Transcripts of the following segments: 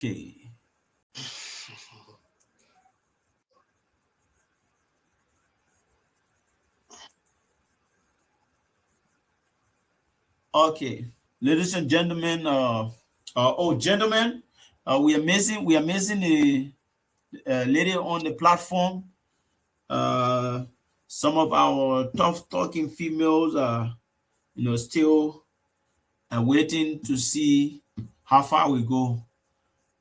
Okay. Okay, ladies and gentlemen, gentlemen, we are missing a lady on the platform. Uh, some of our tough talking females are, still waiting to see how far we go.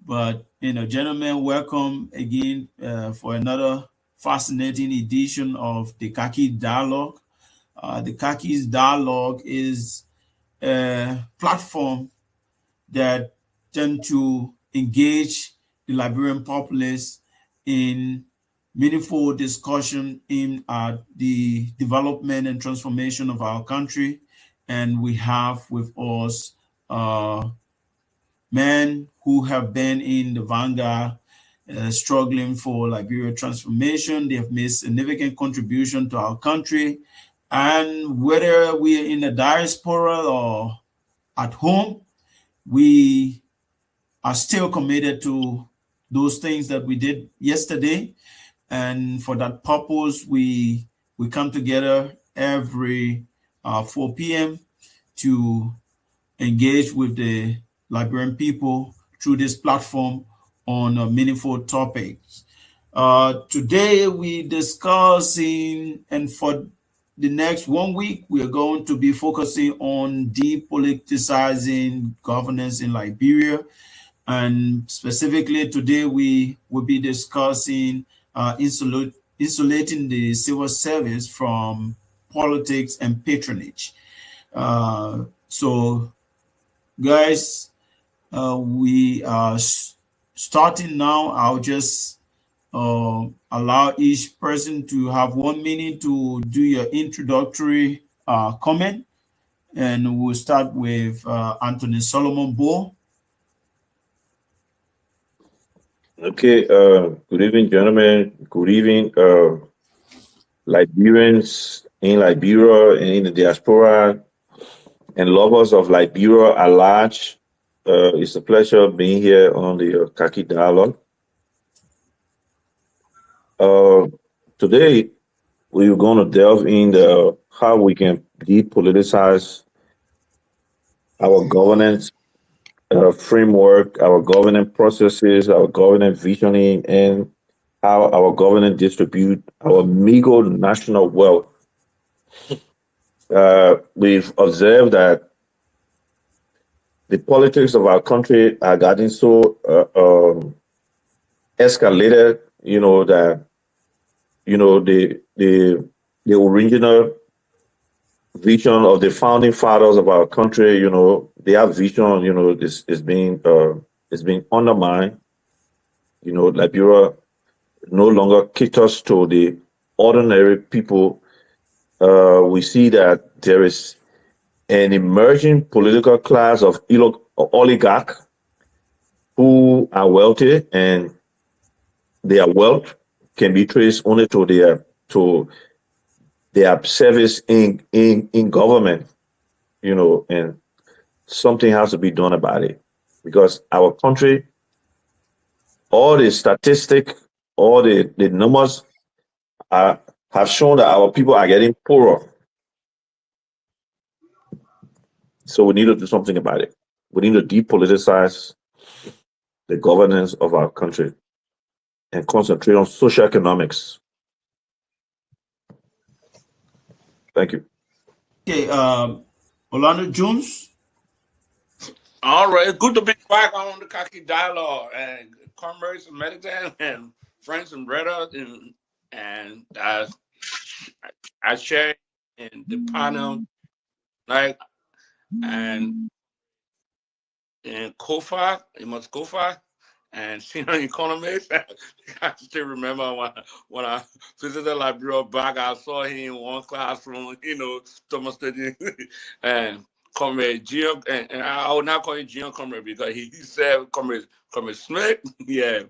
But gentlemen, welcome again for another fascinating edition of the Khaki Dialogue. The Khaki's Dialogue is a platform that tend to engage the Liberian populace in meaningful discussion in the development and transformation of our country. And we have with us men who have been in the vanguard struggling for Liberia transformation. They have made significant contribution to our country. And whether we are in the diaspora or at home, we are still committed to those things that we did yesterday. And for that purpose, we come together every 4 p.m. to engage with the Liberian people through this platform on meaningful topics. Today we discussing, and for the next 1 week, we are going to be focusing on depoliticizing governance in Liberia. And specifically today, we will be discussing insulating the civil service from politics and patronage. So, guys, we are starting now. I'll just allow each person to have 1 minute to do your introductory comment. And we'll start with Anthony Solomon Bull. Okay, good evening, gentlemen. Good evening, Liberians in Liberia and in the diaspora and lovers of Liberia at large. It's a pleasure being here on the Khaki Dialogue. Today, we're going to delve into how we can depoliticize our governance framework, our governance processes, our governance visioning, and how our government distribute our meager national wealth. We've observed that the politics of our country are getting so escalated, that the original vision of the founding fathers of our country, their vision, is being undermined. Liberia no longer caters to the ordinary people. We see that there is an emerging political class of oligarch who are wealthy, and their wealth can be traced only to their service in government, and something has to be done about it, because our country, all the statistics, all the numbers have shown that our people are getting poorer. So we need to do something about it. We need to depoliticize the governance of our country and concentrate on social economics. Thank you. Okay, Orlando Jones. All right, good to be back on the Khaki Dialogue, and comrades and medicine and friends and brothers, and I share in the panel, like, and Kofa, and senior economist. I still remember when I visited Liberia back, I saw him in one classroom, Thomas studying, and Comrade Gio, and I will not call him Gio Comrade because he said Comrade Smith,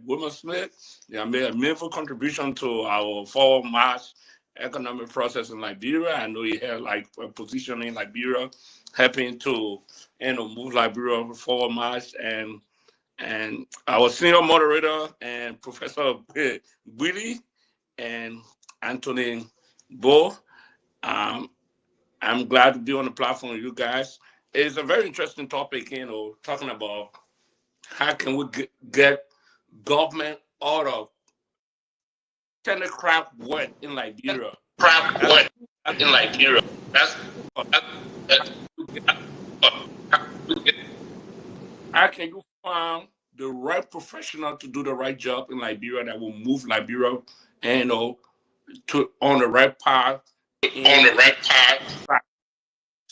Wilmer Smith, made a meaningful contribution to our forward march economic process in Liberia. I know he had a position in Liberia, helping to move Liberia forward march, and and our senior moderator and Professor Willie and Anthony Bo. I'm glad to be on the platform with you guys. It's a very interesting topic, talking about how can we get government out of technocrat work in Liberia. That's, that's, That's that, that, how can you find the right professional to do the right job in Liberia that will move Liberia, to on the right path on the in right path.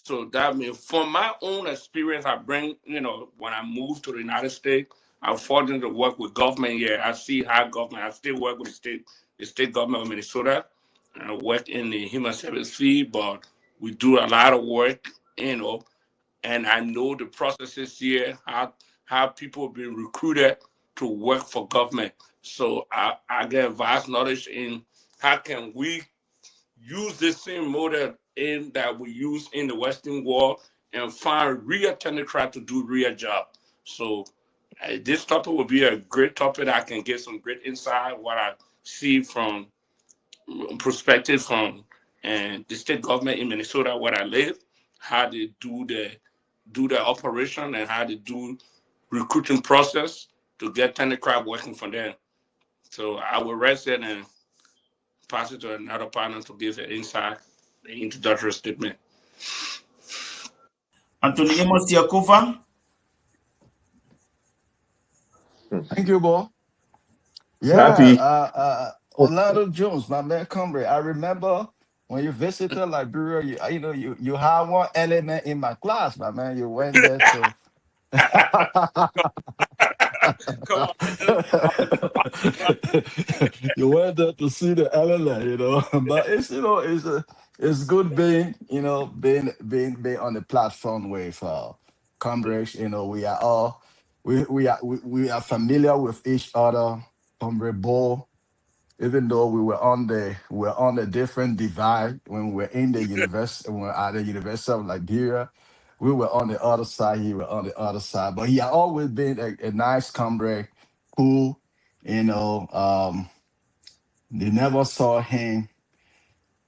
So that means from my own experience, I bring, when I moved to the United States, I fortunate to work with government here. I see how government, I still work with the state government of Minnesota. And I work in the human service field, but we do a lot of work, and I know the processes here, how people have been recruited to work for government. So I get vast knowledge in how can we use this same model in that we use in the Western world and find real technocrat to do real job. So this topic will be a great topic. I can get some great insight what I see from perspective from and the state government in Minnesota where I live, how they do the operation and how they do recruiting process to get technocrat working for them. So I will rest it and pass it to another partner to give an insight, the introductory statement. Anthony Amos Tiakofa. Thank you, Bo. Yeah, Happy. Orlando Jones, my man, comrade. I remember when you visited Liberia, you had one element in my class, my man. You went there to Come on. you went there to see the element. But it's good being, being on the platform with comrades. We are all we are familiar with each other, comrade Bo. Even though we were on a different divide when we were in the university, when we were at the University of Liberia, we were on the other side. He was on the other side, but he had always been a nice comrade, cool. You know, they never saw him,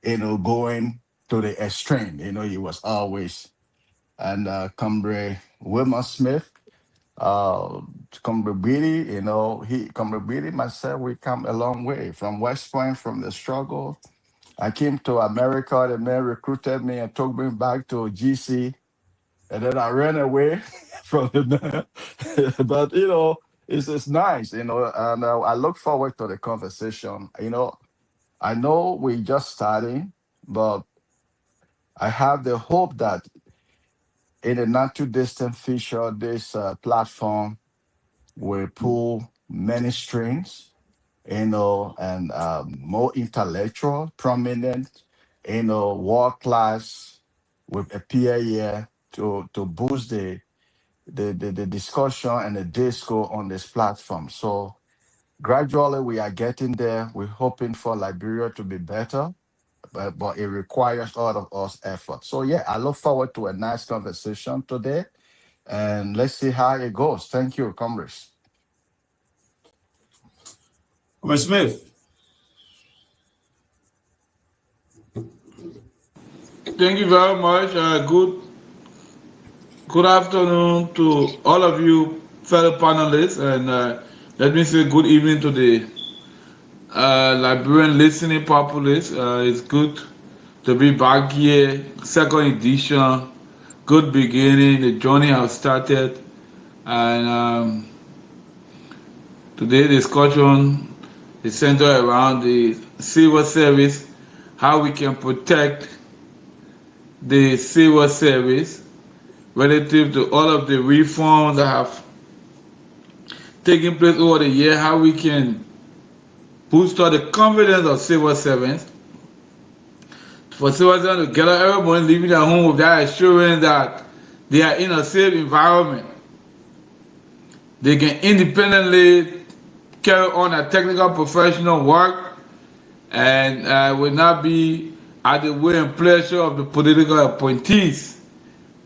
going to the extreme. He was always and comrade Wilma Smith. Uh, Comrade Beatty, Comrade Beatty, myself, we come a long way from West Point, from the struggle. I came to America, the man recruited me and took me back to GC, and then I ran away from the man. But, it's nice, and I look forward to the conversation. I know we just starting, but I have the hope that in the not too distant future, this platform will pull many strings, and more intellectual, prominent, world class with a peer here to boost the discussion and the disco on this platform. So gradually we are getting there. We're hoping for Liberia to be better, but it requires all of us effort. So yeah, I look forward to a nice conversation today, and let's see how it goes. Thank you, comrades. Comrade Smith. Thank you very much. Good afternoon to all of you fellow panelists, and let me say good evening to the Liberian listening populace. It's good to be back here, second edition. Good beginning. The journey has started, and today's discussion is centered around the civil service, how we can protect the civil service relative to all of the reforms that have taken place over the year, how we can boost up the confidence of civil servants, for civil servants to get everyone living at home with that assurance that they are in a safe environment. They can independently carry on a technical professional work and will not be at the will and pleasure of the political appointees.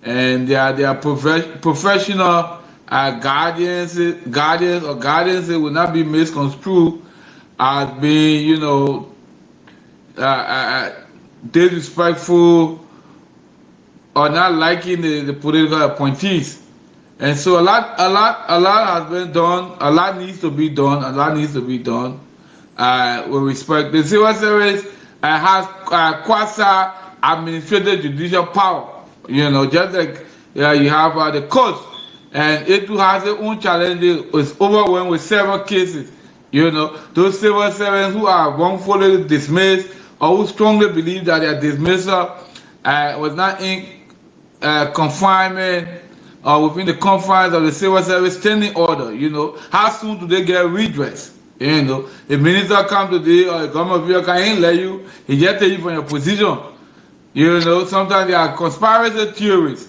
And they are professional guardians or guardians will not be misconstrued as being, uh, uh, disrespectful or not liking the political appointees. And so a lot has been done. A lot needs to be done. A lot needs to be done. With respect, the civil service has quasi administrative judicial power. Just like you have the courts, and it too has its own challenges. It's overwhelmed with several cases. Those civil servants who are wrongfully dismissed or who strongly believe that their dismissal was not in confinement or within the confines of the civil service standing order. How soon do they get redress? The minister come today or the government vehicle ain't let you, he just take you from your position. Sometimes there are conspiracy theories,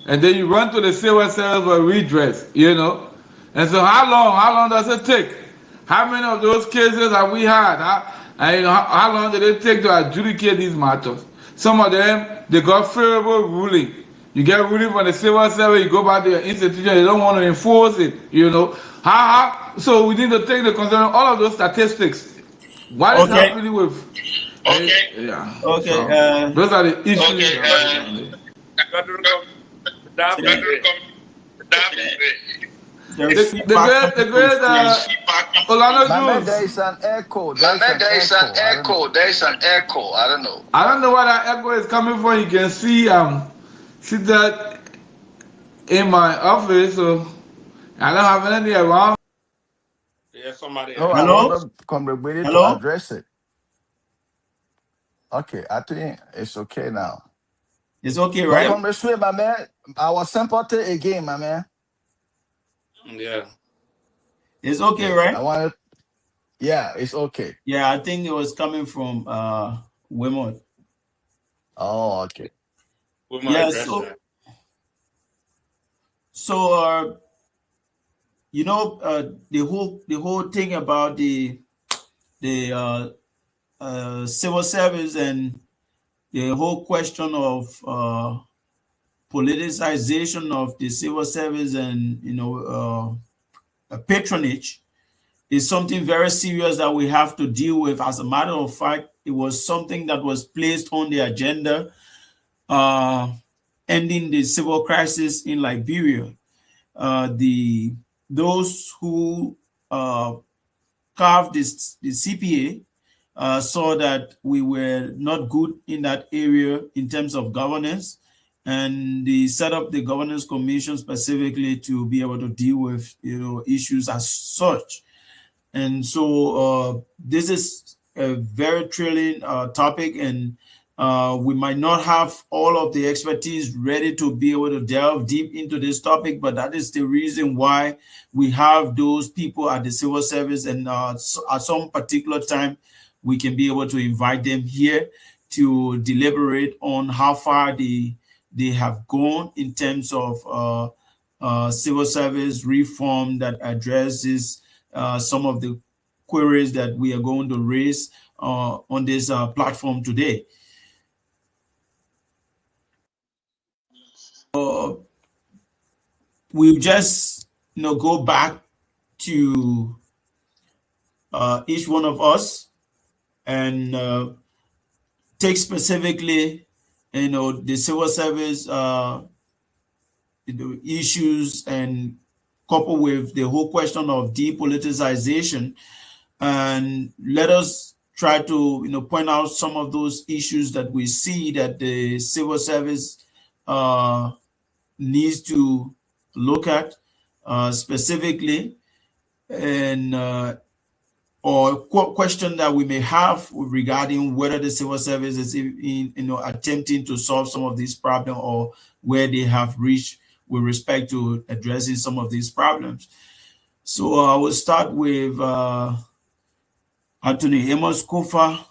and then you run to the civil service for redress. And so how long does it take? How many of those cases have we had? How long did it take to adjudicate these matters? Some of them, they got favorable ruling. You get ruling from the civil service, you go back to your institution, they don't want to enforce it. So we need to take into consideration all of those statistics. What is Okay. happening with? Okay. Yeah. Okay. So, those are the issues. Okay. There's The feedback great, coming from Orlando My man, Jones. there is an echo. My man, there is an I don't know. echo. There is an echo. I don't know. I don't know where that echo is coming from. You can see that in my office, so I don't have anything around. Yeah, somebody No, else. I Hello? want the congregation to Hello? address it. Okay, I think it's okay now. It's okay, But right? Comrade Swe, my man, our sympathy again, my man. Yeah. It's okay, Yeah, right? I want it. Yeah, it's okay. Yeah, I think it was coming from Wimont. Oh, okay. We might Yeah, address that. so the whole thing about the civil service and the whole question of politicization of the civil service and patronage is something very serious that we have to deal with. As a matter of fact, it was something that was placed on the agenda, ending the civil crisis in Liberia. Those who carved the CPA saw that we were not good in that area in terms of governance, and they set up the governance commission specifically to be able to deal with issues as such. And so this is a very thrilling topic, and we might not have all of the expertise ready to be able to delve deep into this topic, but that is the reason why we have those people at the civil service, and at some particular time, we can be able to invite them here to deliberate on how far they have gone in terms of civil service reform that addresses some of the queries that we are going to raise on this platform today. We'll just go back to each one of us and take specifically the civil service issues, and coupled with the whole question of depoliticization, and let us try to point out some of those issues that we see that the civil service needs to look at specifically, and or question that we may have regarding whether the civil service is attempting to solve some of these problems, or where they have reached with respect to addressing some of these problems. So I will start with Anthony Amos Kofa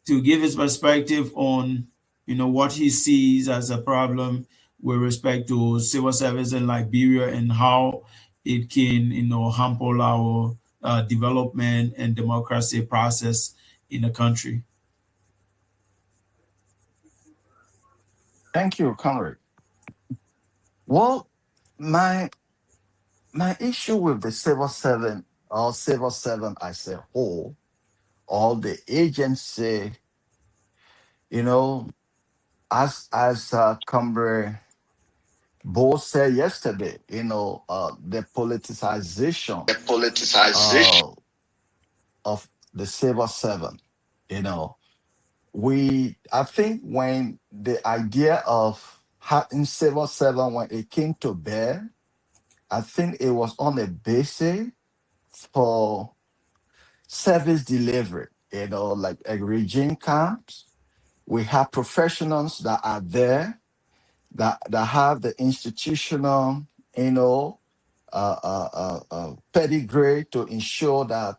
to give his perspective on what he sees as a problem with respect to civil service in Liberia, and how it can hamper our development and democracy process in the country. Thank you, Comrade. Well, my my issue with the civil servant or civil servant as a whole, all the agency, you know, as Comrade Bo said yesterday, the politicization The politicization. uh, of the civil servant, you know, I think when the idea of having civil servant, when it came to bear, I think it was on a basis for service delivery, like a regime camps. We have professionals that are there that have the institutional, you know, pedigree to ensure that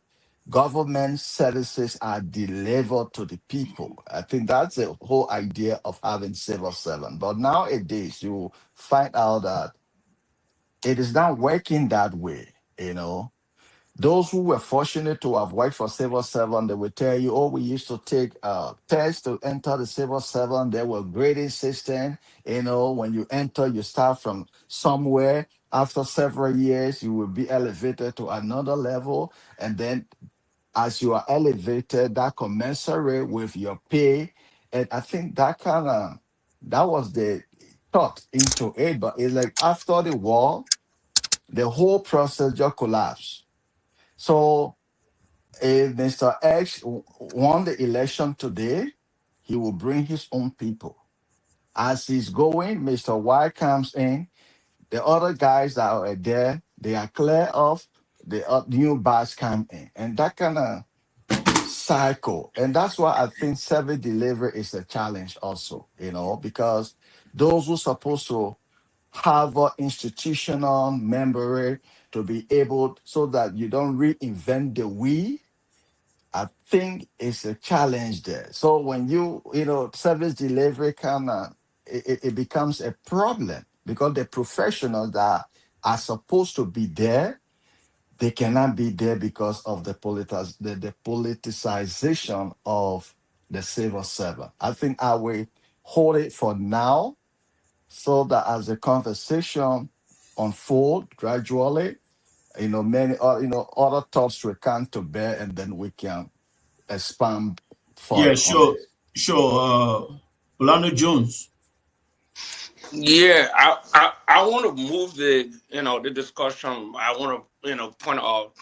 government services are delivered to the people. I think that's the whole idea of having civil servant. But nowadays, you find out that it is not working that way. Those who were fortunate to have worked for civil servant, they will tell you, oh, we used to take tests to enter the civil servant. There were grading system. When you enter, you start from somewhere. After several years, you will be elevated to another level. And then as you are elevated, that commensurate with your pay. And I think that was the thought into it. But it's like after the war, the whole process just collapsed. So if Mr. X won the election today, he will bring his own people. As he's going, Mr. Y comes in. The other guys that are there, they are clear off. The new bars come in. And that kind of cycle. And that's why I think service delivery is a challenge also, because those who supposed to have an institutional memory to be able so that you don't reinvent the wheel. I think it's a challenge there. So when service delivery it becomes a problem because the professionals that are supposed to be there, they cannot be there because of the politicization of the civil servant. I think I will hold it for now so that as the conversation unfold gradually, many other thoughts will come to bear and then we can expand Yeah, further on sure, it. sure. Orlando Jones. Yeah, I want to move the discussion. I want to point out.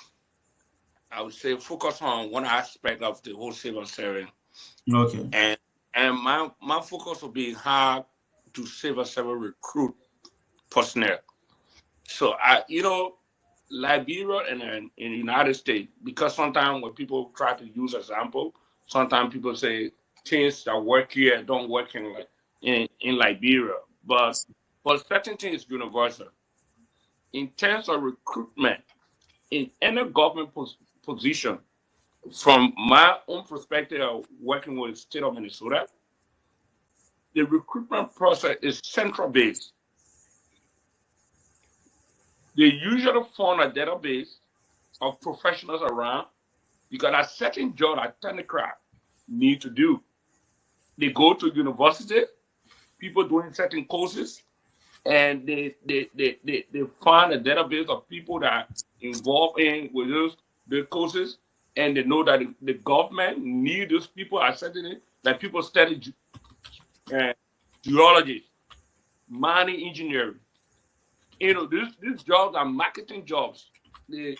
I would say focus on one aspect of the whole civil service, Okay. and my focus will be how to civil service recruit personnel. So Liberia and in the United States, because sometimes when people try to use example, sometimes people say things that work here don't work in Liberia. But certain things is universal. In terms of recruitment, in any government position, from my own perspective of working with the state of Minnesota, the recruitment process is central based. They usually form a database of professionals around because a certain job that technocrat need to do. They go to university, people doing certain courses, and they find a database of people that are involved in with the courses, and they know that the government need those people at certain like people study uh, geology, mining engineering. These jobs are marketing jobs. The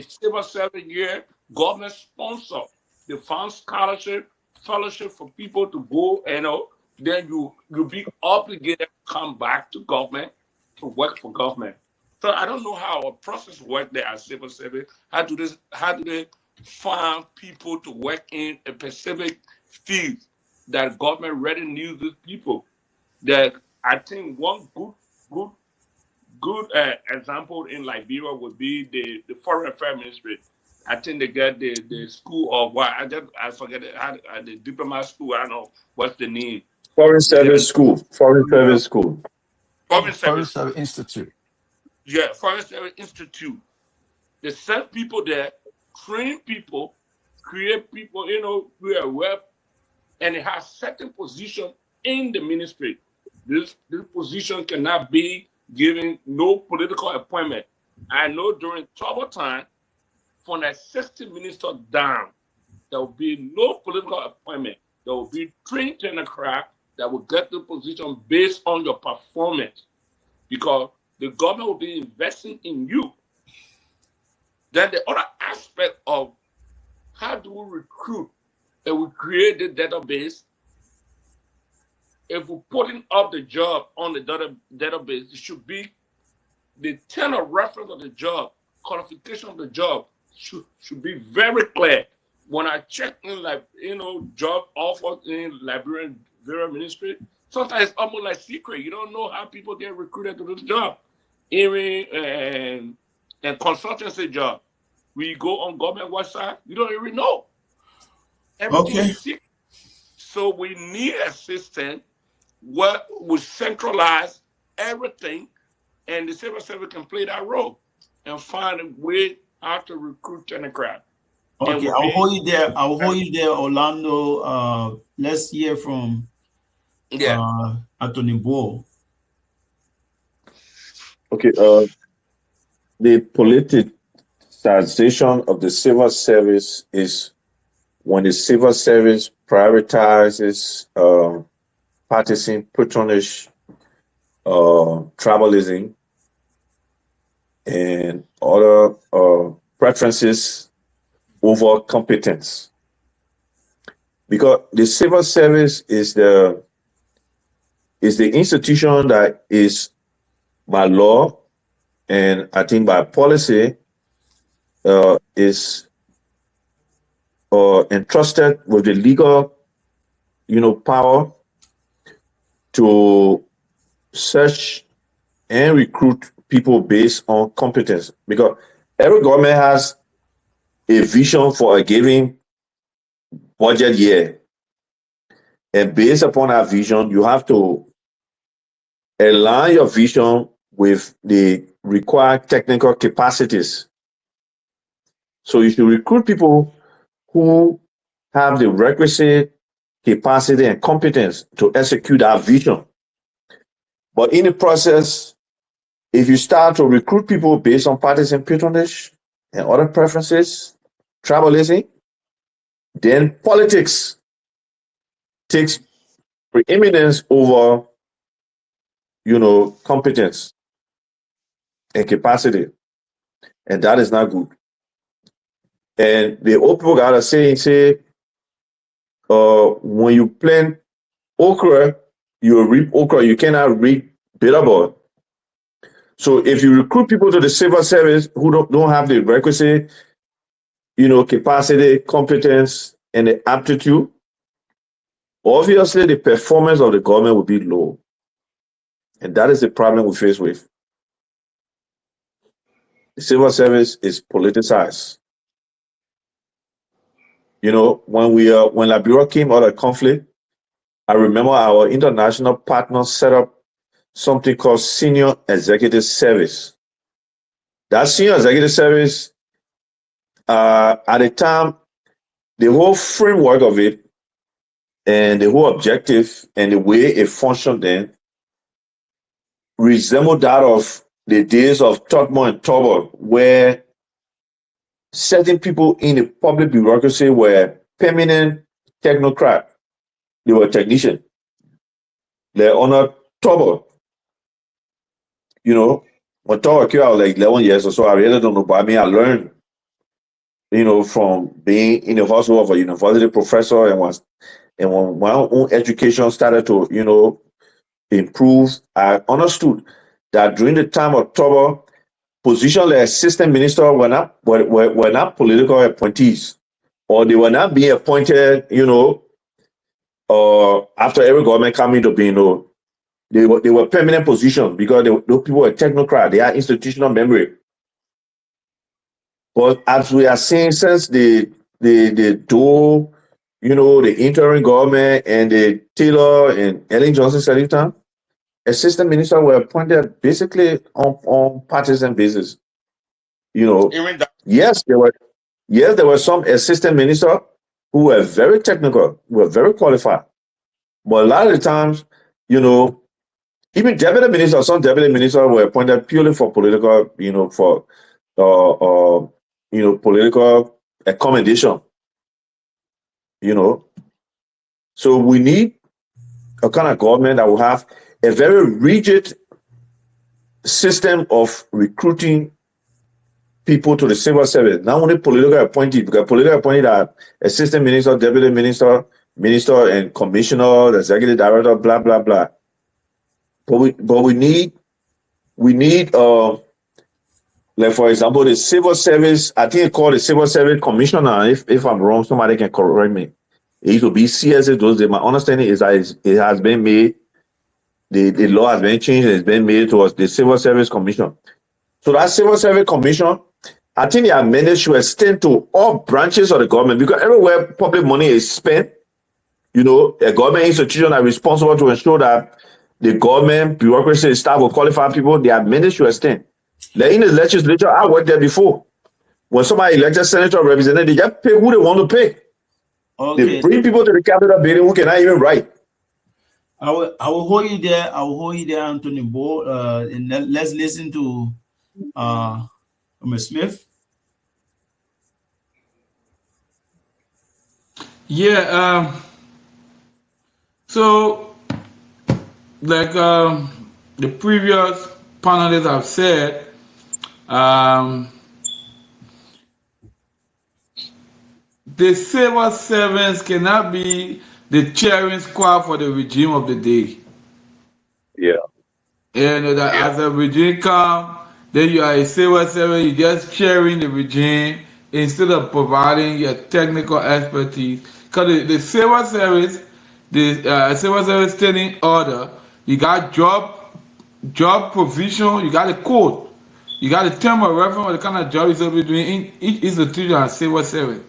civil service year, government sponsor. They fund scholarship, fellowship for people to go, then you be obligated to come back to government to work for government. So I don't know how a process works there as civil service. How do they find people to work in a specific field that government really needs these people? That I think one good good example in Liberia would be the Foreign Affairs Ministry. I think they get the school of what I forget it, the diplomat school. I don't know what's the name. Foreign Then Service School. Foreign Service School. Foreign Foreign Service, Service Institute. yeah, Foreign Service Institute. They send people there, train people, create people, who are well, and it has certain position in the ministry. This position cannot be given no political appointment. I know during trouble time, from that 60 ministers down, there will be no political appointment. There will be trained technocrats that will get the position based on your performance, because the government will be investing in you. Then the other aspect of how do we recruit, and we create the database. If we're putting up the job on the database, it should be the tenor of reference of the job, qualification of the job should be very clear. When I check in, like, job offers in Liberian Bureau Ministry, sometimes it's almost like secret. You don't know how people get recruited to this job. Even and consultancy job, when you go on government website, you don't even know. Everything Okay. is secret. So we need a system where we centralize everything, and the civil service can play that role and find a way how to recruit technocrats. And Okay, we I'll be hold you there. Orlando. Let's hear from yeah. Anthony Bo. Okay, the politicization of the civil service is when the civil service prioritizes partisan patronage, tribalism, and other preferences over competence. Because the civil service is the institution that is by law and I think by policy is entrusted with the legal, power to search and recruit people based on competence. Because every government has a vision for a given budget year, and based upon that vision, you have to align your vision with the required technical capacities. So you should recruit people who have the requisite capacity and competence to execute that vision. But in the process, if you start to recruit people based on partisan patronage and other preferences, tribalism, then politics takes preeminence over, competence and capacity. And that is not good. And the old people got a saying, say, when you plant okra, you reap okra, you cannot reap bitterball. So if you recruit people to the civil service who don't have the requisite, capacity, competence, and the aptitude, obviously the performance of the government will be low. And that is the problem we face with. The civil service is politicized. When Liberia came out of conflict, I remember our international partners set up something called Senior Executive Service. That Senior Executive Service, at the time, the whole framework of it and the whole objective and the way it functioned then resembled that of the days of Totmo and Tobor, where certain people in the public bureaucracy were permanent technocrat. They were technicians. They're on a Tobor. When Tobor came out like 11 years or so, I really don't know, but I mean, I learned, from being in the hustle of a university professor, and when my own education started to, improve, I understood that during the time of Tobor, positions like assistant minister were not political appointees, or they were not being appointed, after every government came into being. They were permanent positions because those people were technocrats. They had institutional memory. But as we are seeing since the dual, the interim government and the Taylor and Ellen Johnson setting time, assistant ministers were appointed basically on partisan basis. Even that, Yes, there were some assistant ministers who were very technical, were very qualified. But a lot of the times, you know, Even deputy ministers, some deputy ministers were appointed purely for political, for political accommodation. So we need a kind of government that will have a very rigid system of recruiting people to the civil service, not only political appointees, because political appointees are assistant minister, deputy minister, minister, and commissioner, executive director, blah blah blah. But we need like for example the civil service. I think it's called the civil service commissioner. If I'm wrong, somebody can correct me. It used to be CSA those days. My understanding is that it has been made. The law has been changed and it's been made towards the civil service commission. So that civil service commission, I think they are managed to extend to all branches of the government, because everywhere public money is spent, a government institution are responsible to ensure that the government bureaucracy staff will qualify people. They are managed to extend. Like in the legislature, I worked there before. When somebody elected senator or representative, they just pay who they want to pay. Okay. They bring people to the Capitol building who cannot even write. I will hold you there. I will hold you there, Anthony Bo. And let's listen to Ms. Smith. Yeah. So, like the previous panelists have said, the civil servants cannot be the cheering squad for the regime of the day. Yeah. That as a regime come, then you are a civil servant, you're just cheering the regime instead of providing your technical expertise. Because the civil service, the civil service standing order, you got job provision, you got a code, you got a term of reference for the kind of job you're supposed to be doing in each institution and civil service.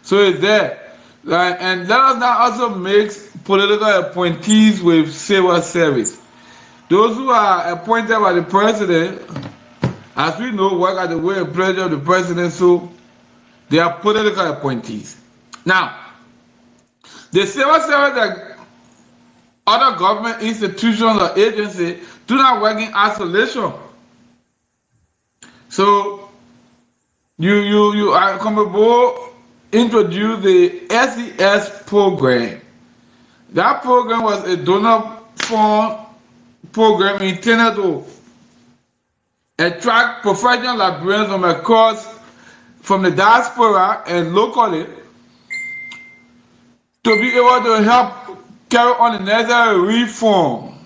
So it's there. And let us not also mix political appointees with civil service. Those who are appointed by the president, as we know, work at the will and pleasure of the president, so they are political appointees. Now, the civil service that other government institutions or agencies do not work in isolation. So, you are comfortable introduce the SES program. That program was a donor fund program intended to attract professional librarians from across from the diaspora and locally to be able to help carry on the necessary reform.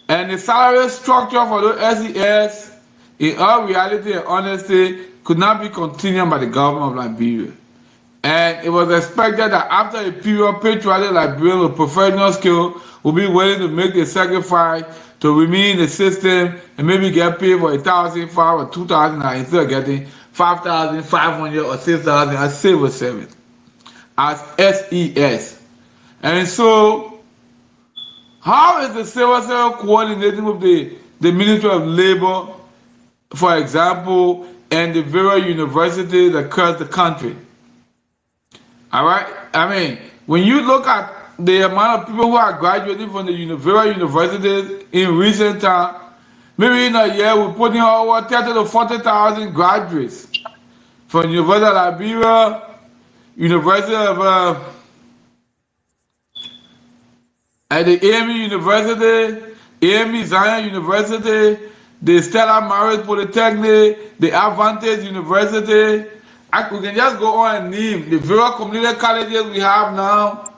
And the salary structure for those SES, in all reality and honesty, could not be continued by the government of Liberia. And it was expected that after a period, patriotic Liberians with professional skill will be willing to make the sacrifice to remain in the system and maybe get paid for 1,500 or 2,000 instead of getting 5,500 or 6,000 as civil servant, as SES. And so, how is the civil servant coordinating with the Ministry of Labor, for example, and the various universities across the country? All right. I mean, when you look at the amount of people who are graduating from the various universities in recent time, maybe in a year we're putting over 30 to 40,000 graduates from University of Liberia, University of at the AME University, AME Zion University, the Stella Maris Polytechnic, the Advantage University. We can just go on and name the various community colleges we have now,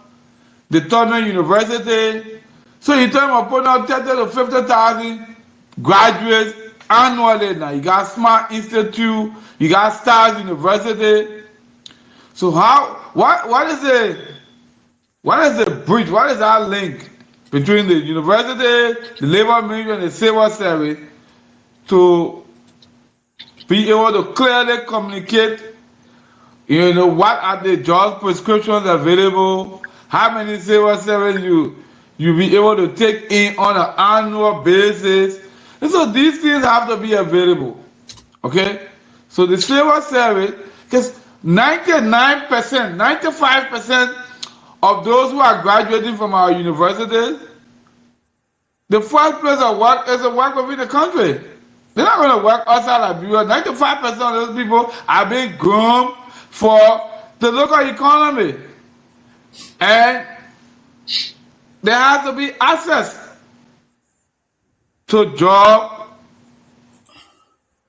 the Tubman University. So you talking about putting out 30 to 50,000 graduates annually now. You got Smart Institute, you got Stars University. So what is the bridge? What is that link between the university, the labor ministry, and the civil service to be able to clearly communicate, what are the job prescriptions available, how many civil servants you be able to take in on an annual basis. And so these things have to be available. Okay? So the civil service, because 99%, 95% of those who are graduating from our universities, the first place of work is to work within the country. They're not going to work outside Liberia. 95% of those people are being groomed for the local economy. And there has to be access to job.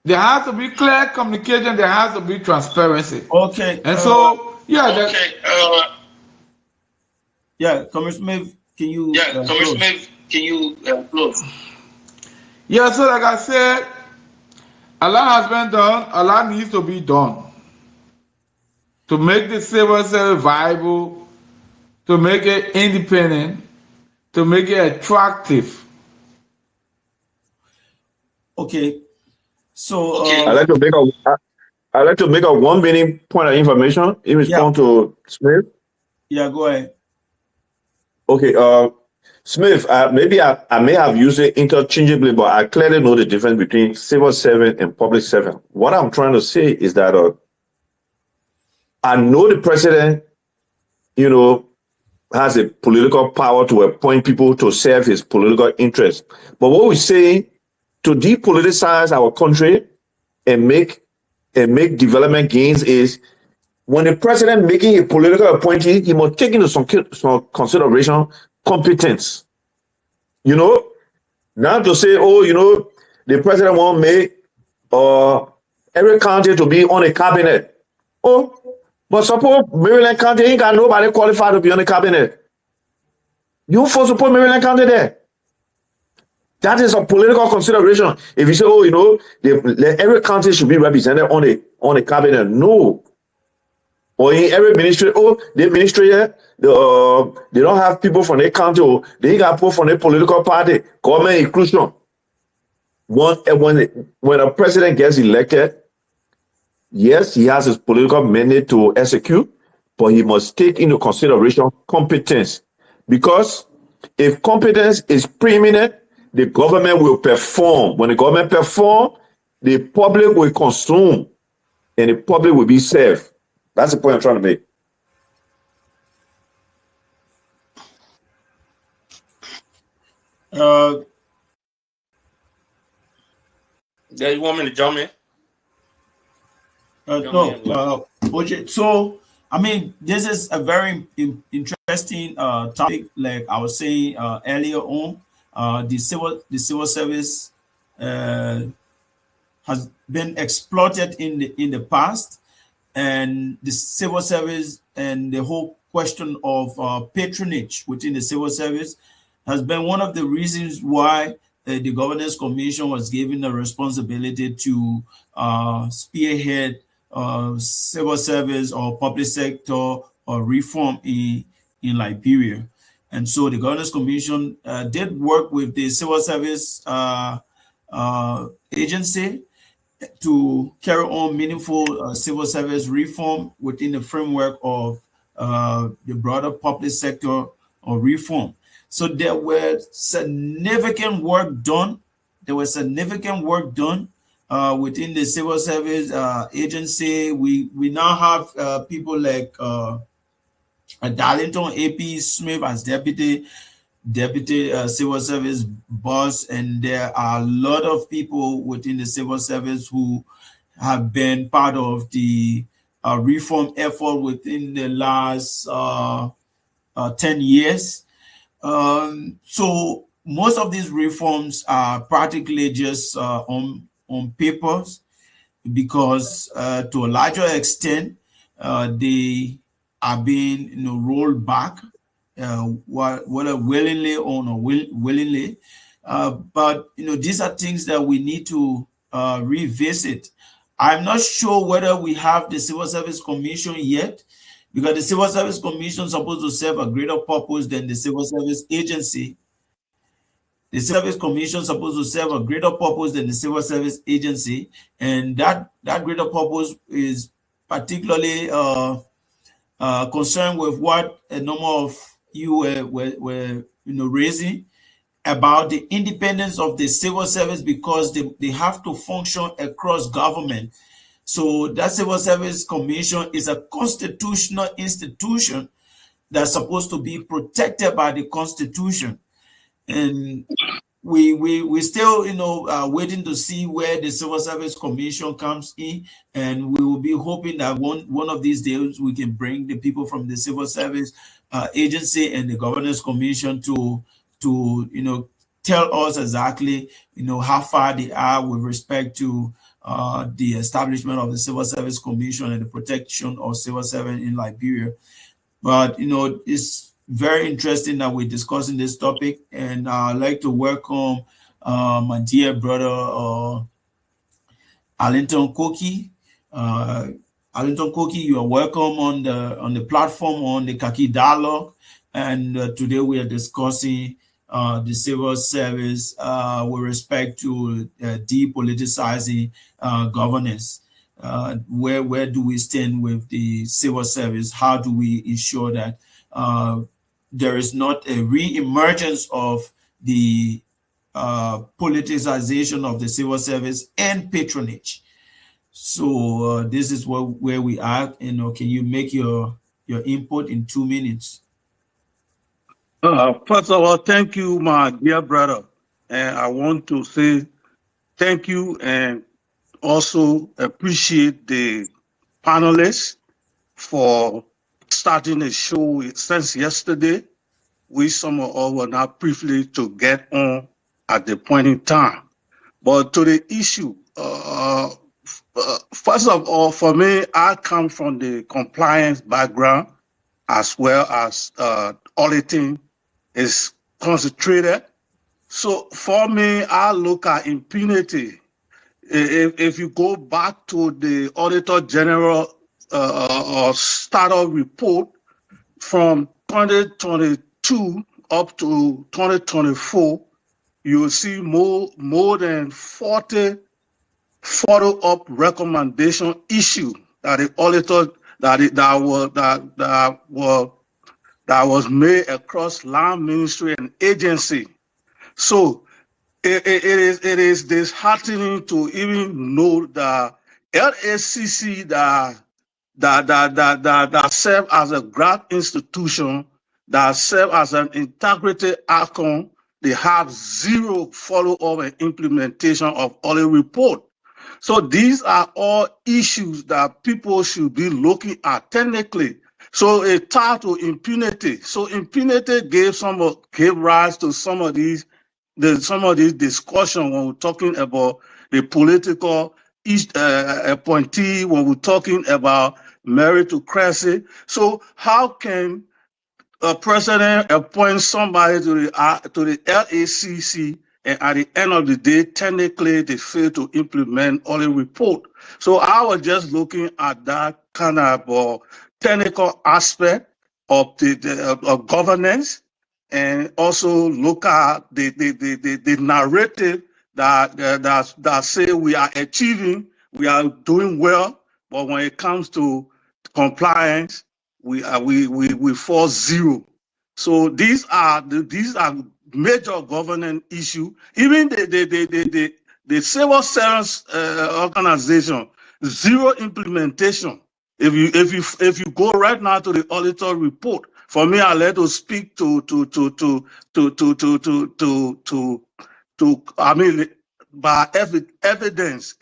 There has to be clear communication. There has to be transparency. Okay. And so, yeah. Yeah, Congressman Smith, can you? Congressman, can you close? Yeah, so like I said, a lot has been done. A lot needs to be done to make the civil service viable, to make it independent, to make it attractive. Okay. So I'd like to make a 1 minute point of information in response to Smith. Yeah, go ahead. Okay, Smith, maybe I may have used it interchangeably, but I clearly know the difference between civil servant and public servant. What I'm trying to say is that I know the president, has a political power to appoint people to serve his political interests. But what we're saying, to depoliticize our country and make development gains, is when the president making a political appointee, he must take into some consideration competence. Not to say, the president won't make every county to be on a cabinet. But suppose Maryland County ain't got nobody qualified to be on the cabinet. You force to put Maryland County there. That is a political consideration. If you say, every county should be represented on the cabinet, no. Or in every ministry, the ministry here, they don't have people from their county, or they ain't got people from their political party. Government inclusion. When a president gets elected, yes, he has his political mandate to execute, but he must take into consideration competence. Because if competence is preeminent, the government will perform. When the government performs, the public will consume, and the public will be served. That's the point I'm trying to make. Yeah, you want me to jump in? No, so I mean, this is a very interesting topic. Like I was saying earlier on, the civil service has been exploited in the past, and the civil service and the whole question of patronage within the civil service has been one of the reasons why the Governance Commission was given the responsibility to spearhead civil service or public sector or reform in Liberia. And so the Governance Commission did work with the civil service agency to carry on meaningful civil service reform within the framework of the broader public sector or reform. So there were significant work done. Within the civil service agency. We now have people like Darlington AP Smith as deputy civil service boss, and there are a lot of people within the civil service who have been part of the reform effort within the last 10 years. So most of these reforms are practically just on papers, because to a larger extent they are being rolled back, whether willingly or not willingly. But these are things that we need to revisit. I'm not sure whether we have the Civil Service Commission yet, because the Civil Service Commission is supposed to serve a greater purpose than the Civil Service Agency. The Service Commission is supposed to serve a greater purpose than the Civil Service Agency, and that greater purpose is particularly concerned with what a number of you were raising about the independence of the civil service, because they have to function across government. So that Civil Service Commission is a constitutional institution that's supposed to be protected by the Constitution. And we still, waiting to see where the Civil Service Commission comes in, and we will be hoping that one of these days we can bring the people from the Civil Service Agency and the Governance Commission to tell us exactly how far they are with respect to the establishment of the Civil Service Commission and the protection of civil servants in Liberia. But it's very interesting that we're discussing this topic, and I'd like to welcome my dear brother Arlington Koki. Arlington Koki, you are welcome on the platform on the Kaki Dialogue, and today we are discussing the civil service with respect to depoliticizing governance. Where do we stand with the civil service? How do we ensure that there is not a re-emergence of the politicization of the civil service and patronage? So this is where we are. Can you make your input in 2 minutes? First of all, thank you, my dear brother. And I want to say thank you and also appreciate the panelists for starting the show since yesterday. We some of us were not privileged to get on at the point in time. But to the issue, first of all, for me, I come from the compliance background as well as auditing is concentrated. So for me, I look at impunity. If you go back to the Auditor General startup report from 2022 up to 2024, you will see more than 40 follow-up recommendation issue that the auditor that was made across land ministry and agency. So it is disheartening to even know that LACC that serve as a grant institution, that serve as an integrity outcome, they have zero follow-up and implementation of audit report. So these are all issues that people should be looking at technically. So it tied to impunity. So impunity gave rise to some of these discussion when we're talking about the political appointee, when we're talking about meritocracy. So how can a president appoint somebody to the LACC, and at the end of the day, technically they fail to implement audit report? So I was just looking at that kind of technical aspect of of governance, and also look at the narrative that say we are achieving, we are doing well, but when it comes to compliance, we fall zero. So these are major governance issue. Even the civil service organization, zero implementation. If you go right now to the auditor report, for me, I let to speak by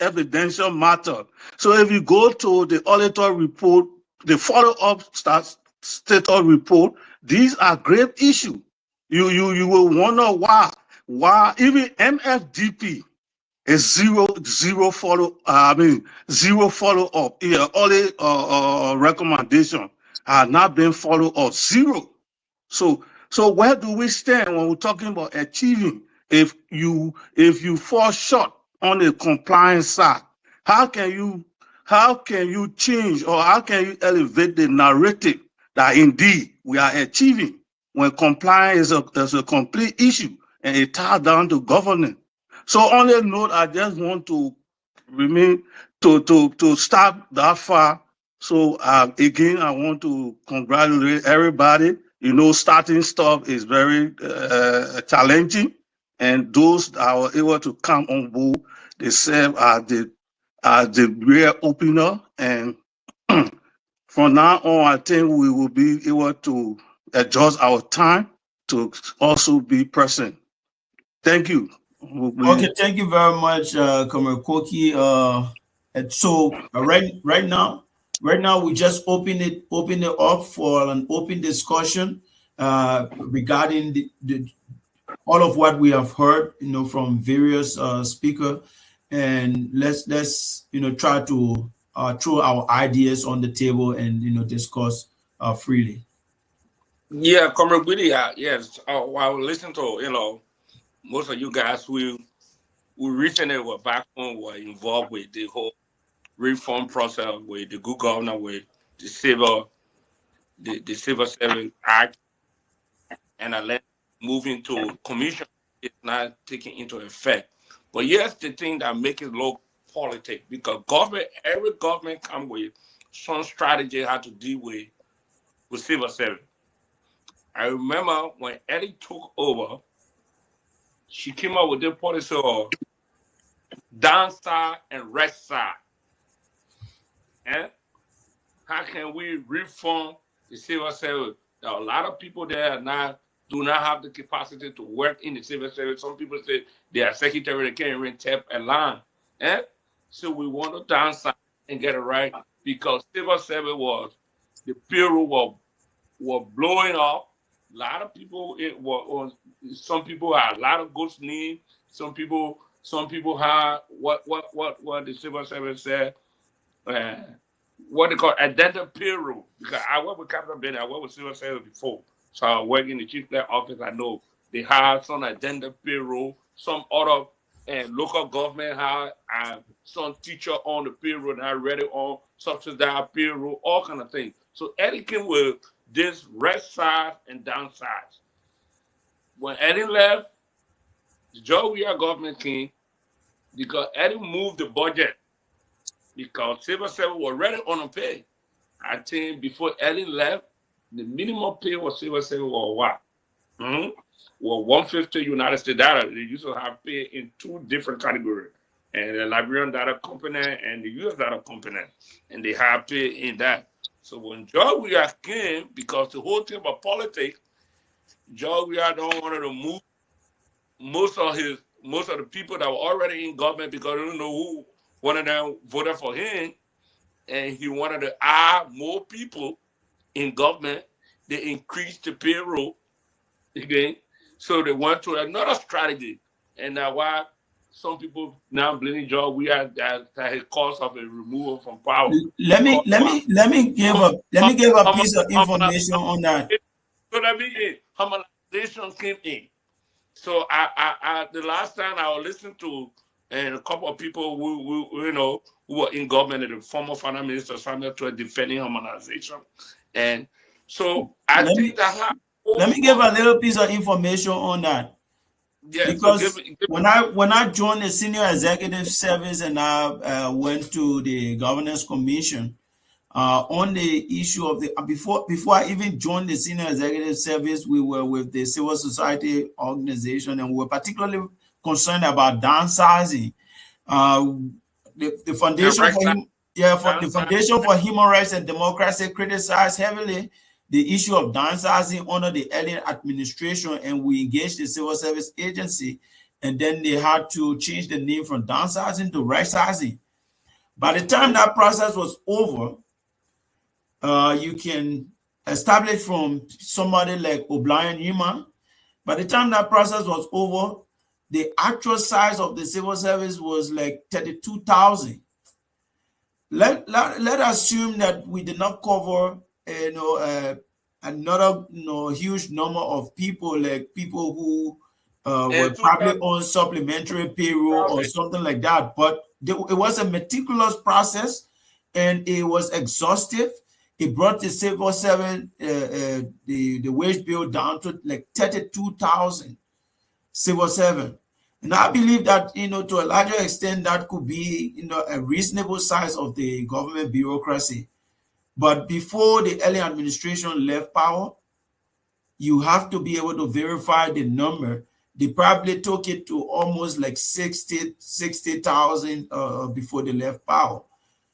evidential matter. So if you go to the auditor report, the follow-up status report, these are grave issues. You will wonder why even MFDP is zero follow up. Yeah, all recommendation have not been followed up. Zero. So where do we stand when we're talking about achieving? If you fall short on the compliance side, how can you change, or how can you elevate the narrative that indeed we are achieving when compliance is a complete issue and it ties down to governance? So on that note, I just want to start that far. So again, I want to congratulate everybody. Starting stuff is very challenging, and those that were able to come on board, they serve as the real opener. And from now on, I think we will be able to adjust our time to also be present. Thank you. Okay, thank you very much, Comrade Koki. Right now, we just open it up for an open discussion regarding all of what we have heard, from various speakers, and let's try to throw our ideas on the table and discuss freely. Yeah, Comrade Willie, yes. While listening to, most of you guys we recently were back home, were involved with the whole reform process with the good governor, with the civil service act, and moving to commission is not taking into effect. But yes, the thing that make it look politic, because every government come with some strategy how to deal with civil service. I remember when Eddie took over, she came up with the policy of downside and red side. And how can we reform the civil service? There are a lot of people there now do not have the capacity to work in the civil service. Some people say they are secretary, they can't even tap a line. So we want to downside and get it right, because civil service the payroll was blowing up. A lot of people, some people had a lot of goods need. Some people had what the civil service said, what they call addendum payroll. Because I work with Capital Benny, I worked with civil service before. So I work in the chief clerk office. I know they have some addendum payroll, some other local government have some teacher on the payroll, and I read it on subsidized payroll, all kind of things. So Eddie came with this red side and downside. When Eddie left, the Georgia government came because Eddie moved the budget, because civil service was already underpaid. I think before Eddie left, the minimum pay was civil service was what? Well, 150 United States dollar. They used to have pay in two different categories, and the Liberian data component and the US data component, and they have pay in that. So when Georgia came, because the whole thing about politics, Georgia don't want to move most of the people that were already in government, because they don't know who one of them voted for him, and he wanted to add more people in government. They increased the payroll again, so they went to another strategy, and that's why some people now blaming George we are that a cause of a removal from power. Let me give a piece of information on that. So that means harmonization came in. So I the last time I was listening to a couple of people who were in government, the former finance minister Samuel to defending harmonization, and so let me give a little piece of information on that. Yeah, because when I joined the senior executive service and I went to the governance commission on the issue of the before I even joined the senior executive service, we were with the civil society organization, and we were particularly concerned about downsizing. The foundation the Foundation for Human Rights and Democracy criticized heavily the issue of downsizing under the earlier administration, and we engaged the civil service agency, and then they had to change the name from downsizing to right-sizing. By the time that process was over, you can establish from somebody like O'Brien Newman. By the time that process was over, the actual size of the civil service was like 32,000. Let us assume that we did not cover another huge number of people, like people who were probably on supplementary payroll or something like that. But it was a meticulous process, and it was exhaustive. It brought the civil service, the wage bill down to like 32,000 civil servant. And I believe that, to a larger extent, that could be, a reasonable size of the government bureaucracy. But before the early administration left power, you have to be able to verify the number. They probably took it to almost like 60,000 before they left power.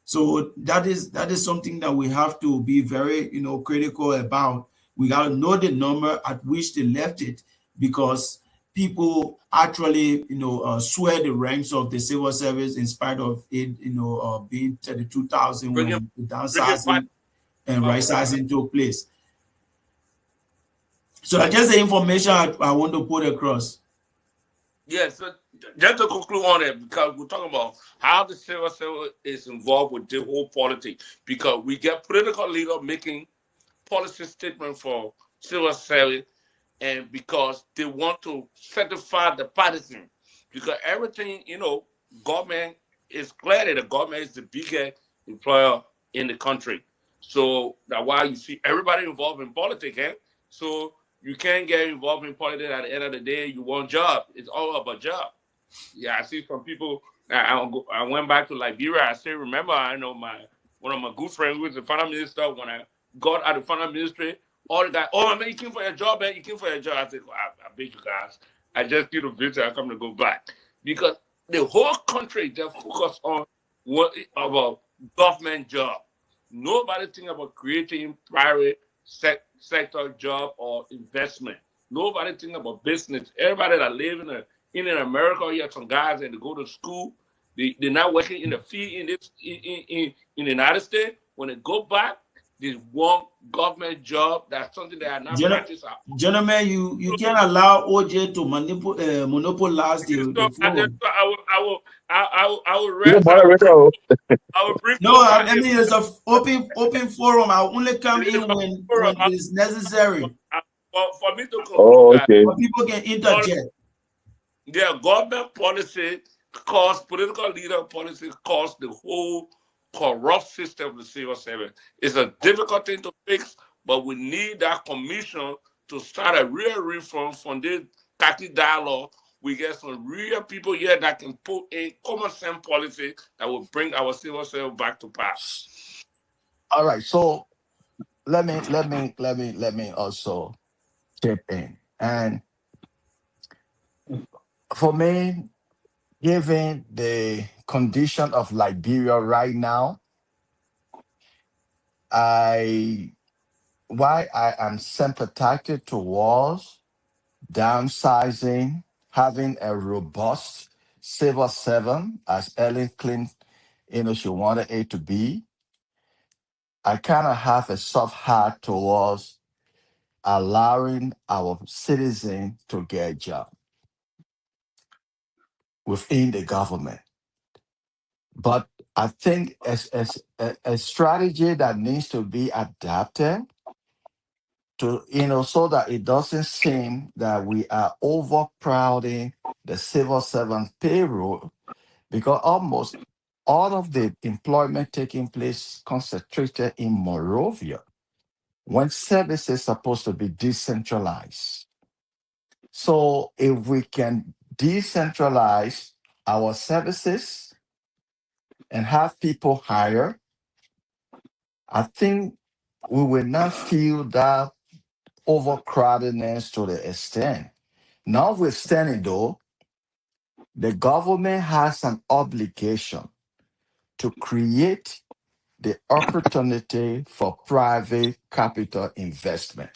So that is something that we have to be very, critical about. We got to know the number at which they left it, because people actually, swear the ranks of the civil service in spite of it, being 32,000 when the downsizing and right sizing took place. So I guess the information I want to put across. Yes, so just to conclude on it, because we're talking about how the civil service is involved with the whole politics, because we get political leaders making policy statements for civil service, and because they want to certify the partisan, because everything, government is clearly the government is the biggest employer in the country. So that's why you see everybody involved in politics, eh? So you can't get involved in politics at the end of the day. You want job. It's all about job. Yeah, I see some people. I went back to Liberia. I still remember. I know one of my good friends who was the finance minister. When I got out of the finance ministry, all the guys, oh man, you came for your job, man. You came for your job. I said, I beg you guys. I just need a visit. I come to go back because the whole country just focus on what about government job. Nobody think about creating private sector job or investment. Nobody think about business. Everybody that live in America, you have some guys and they go to school. They're not working in the field in the United States. When they go back, they want government job. That's something they are not practicing. Gentlemen, you can't allow OJ to monopolize the forum. I will rest. I will bring. No, I mean it's an open forum. I'll only come in when it's necessary. For me to conclude, okay. So people can interject. Their government policy political leader policy cause the whole corrupt system of the civil service. It's a difficult thing to fix, but we need that commission to start a real reform from this khaki dialogue. We get some real people here that can put in common sense policy that will bring our civil service back to pass. All right, so let me also chip in. And for me, given the condition of Liberia right now, why I am sympathetic towards downsizing, having a robust civil servant, as Ellen Clinton, she wanted it to be. I kind of have a soft heart towards allowing our citizens to get a job within the government. But I think as a strategy that needs to be adapted to, so that it doesn't seem that we are overcrowding the civil servant payroll, because almost all of the employment taking place concentrated in Monrovia, when services are supposed to be decentralized. So if we can decentralize our services and have people hire, I think we will not feel that overcrowdedness to the extent. Notwithstanding, though, the government has an obligation to create the opportunity for private capital investment.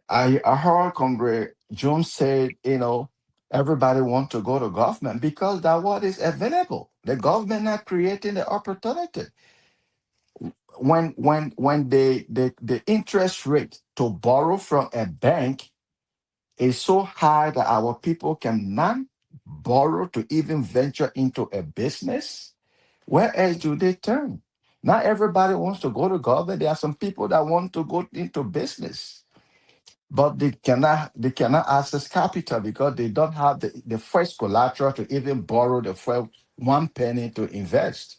I heard Comrade Jones said, everybody want to go to government because that's what is available. The government not creating the opportunity. When the interest rate to borrow from a bank is so high that our people cannot borrow to even venture into a business, where else do they turn? Not everybody wants to go to government. There are some people that want to go into business, but they cannot access capital because they don't have the first collateral to even borrow the first 1 penny to invest.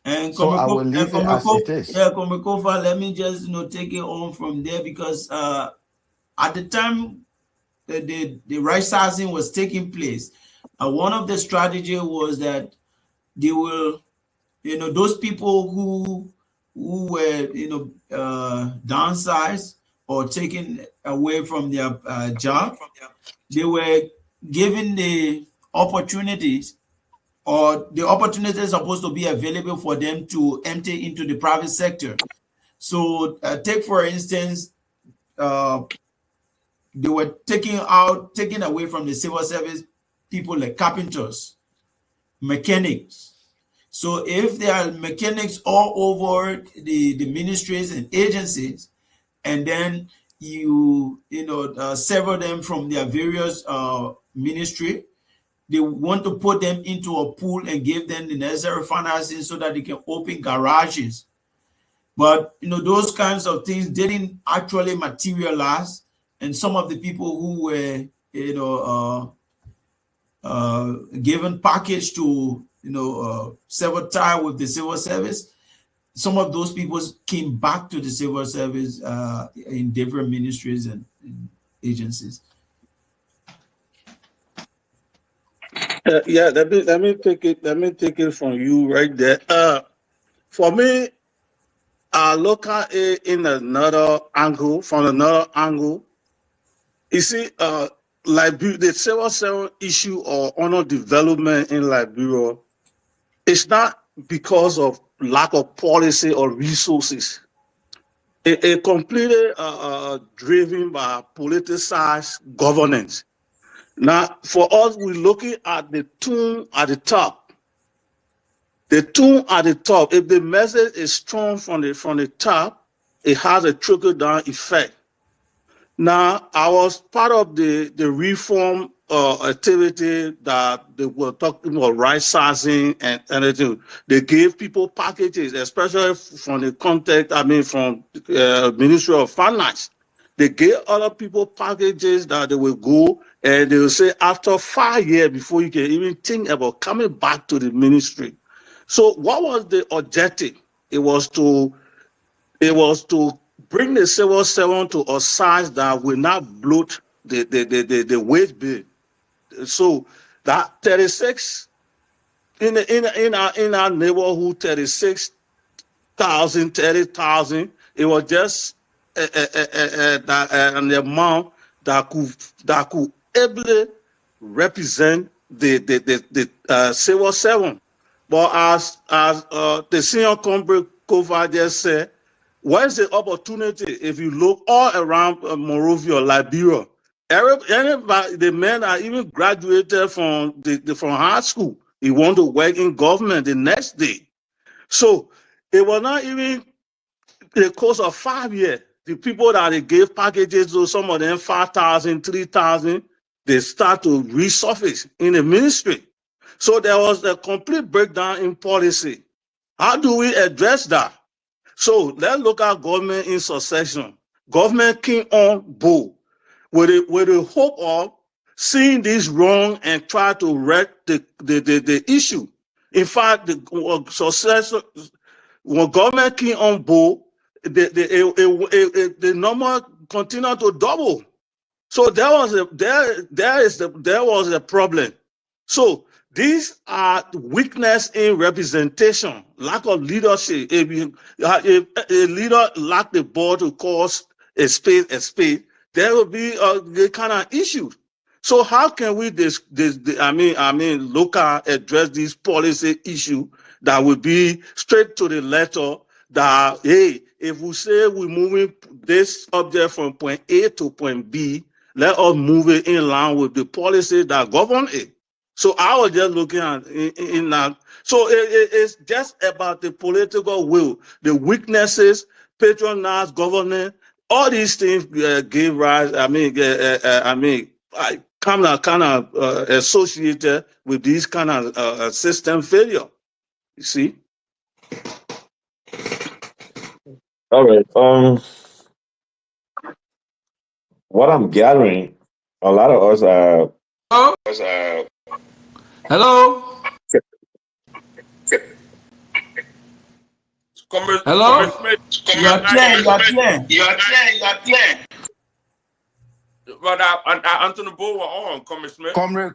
And so I will leave it as it is. Yeah, Komikofa, let me just take it on from there, because at the time the right sizing was taking place, one of the strategy was that they will, those people who were downsized or taken away from their job, they were given the opportunities, or the opportunities are supposed to be available for them to enter into the private sector. So take, for instance, they were taking away from the civil service people like carpenters, mechanics. So if there are mechanics all over the ministries and agencies, and then you sever them from their various ministry, they want to put them into a pool and give them the necessary financing so that they can open garages. But those kinds of things didn't actually materialize, and some of the people who were given package to sever tie with the civil service, some of those people came back to the civil service in different ministries and agencies. Yeah, let me take it from you right there. For me, I look at it in another angle, from another angle. You see, the civil service issue or honor development in Liberia, it's not because of lack of policy or resources. It completely driven by politicized governance. Now, for us, we're looking at the tune at the top. The tune at the top, if the message is strong from the top, it has a trickle-down effect. Now, I was part of the reform activity that they were talking about right sizing and anything. They gave people packages, especially from the context, from Ministry of Finance. They gave other people packages that they will go and they will say after 5 years before you can even think about coming back to the ministry. So what was the objective? It was to bring the civil servant to a size that will not bloat the wage bill. So that 36 in our neighborhood, 36,000, 30,000. It was just an amount that could ably represent the civil servant. But as the senior Kova just said, where's the opportunity? If you look all around Monrovia, Liberia, anybody, the men are even graduated from high school. He want to work in government the next day. So it was not even the course of 5 years. The people that they gave packages to, some of them 5,000, 3,000, they start to resurface in the ministry. So there was a complete breakdown in policy. How do we address that? So let's look at government in succession. Government came on board with the hope of seeing this wrong and try to wreck the issue. In fact, the successor, when government came on board, the number continued to double. So there was a problem. So these are weakness in representation, lack of leadership. If a leader lack the ball to cause a spade, there will be a kind of issue. So how can we look at address this policy issue that will be straight to the letter that, hey, if we say we're moving this object from point A to point B, let us move it in line with the policy that govern it. So I was just looking at in that. So it's just about the political will, the weaknesses, patronage, governance, all these things give rise. Kind of associated with these kind of system failure. You see. All right. What I'm gathering, a lot of us are. Hello? Hello? Smith. You are clear. You are clear. But Anthony Bull were on, Comrade Smith. Comrade,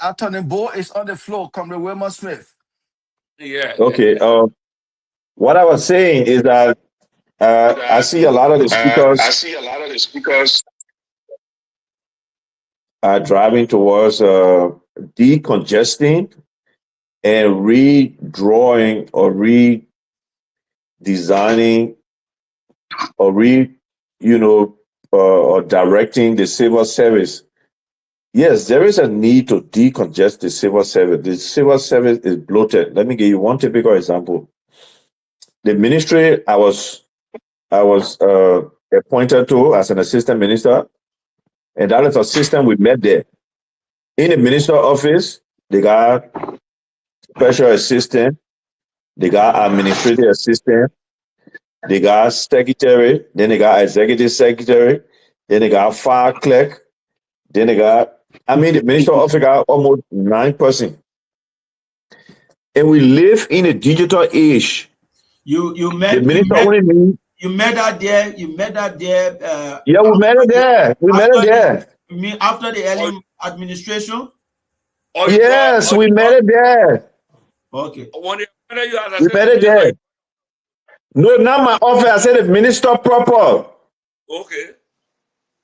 Anthony Bo is on the floor. Comrade Wilmer Smith. Yeah. Okay. What I was saying is that I see a lot of the speakers are driving towards decongesting and redrawing or redesigning or or directing the civil service. Yes, there is a need to decongest the civil service. The civil service is bloated. Let me give you one typical example. The ministry I was appointed to as an assistant minister, and that is a system we met there. In the minister office, they got special assistant, they got administrative assistant, they got secretary, then they got executive secretary, then they got file clerk, then they got, I mean, the minister office got almost 9%. And we live in a digital age. You The met minister only need, you met that there. You met that there. yeah, we met it there. We met it there. You mean after the Or, early administration? or you brought, Yes, or we you met brought, it there. Okay. when they appointed you as We met assistant it minister. there. No, not my office. I said the minister proper. Okay.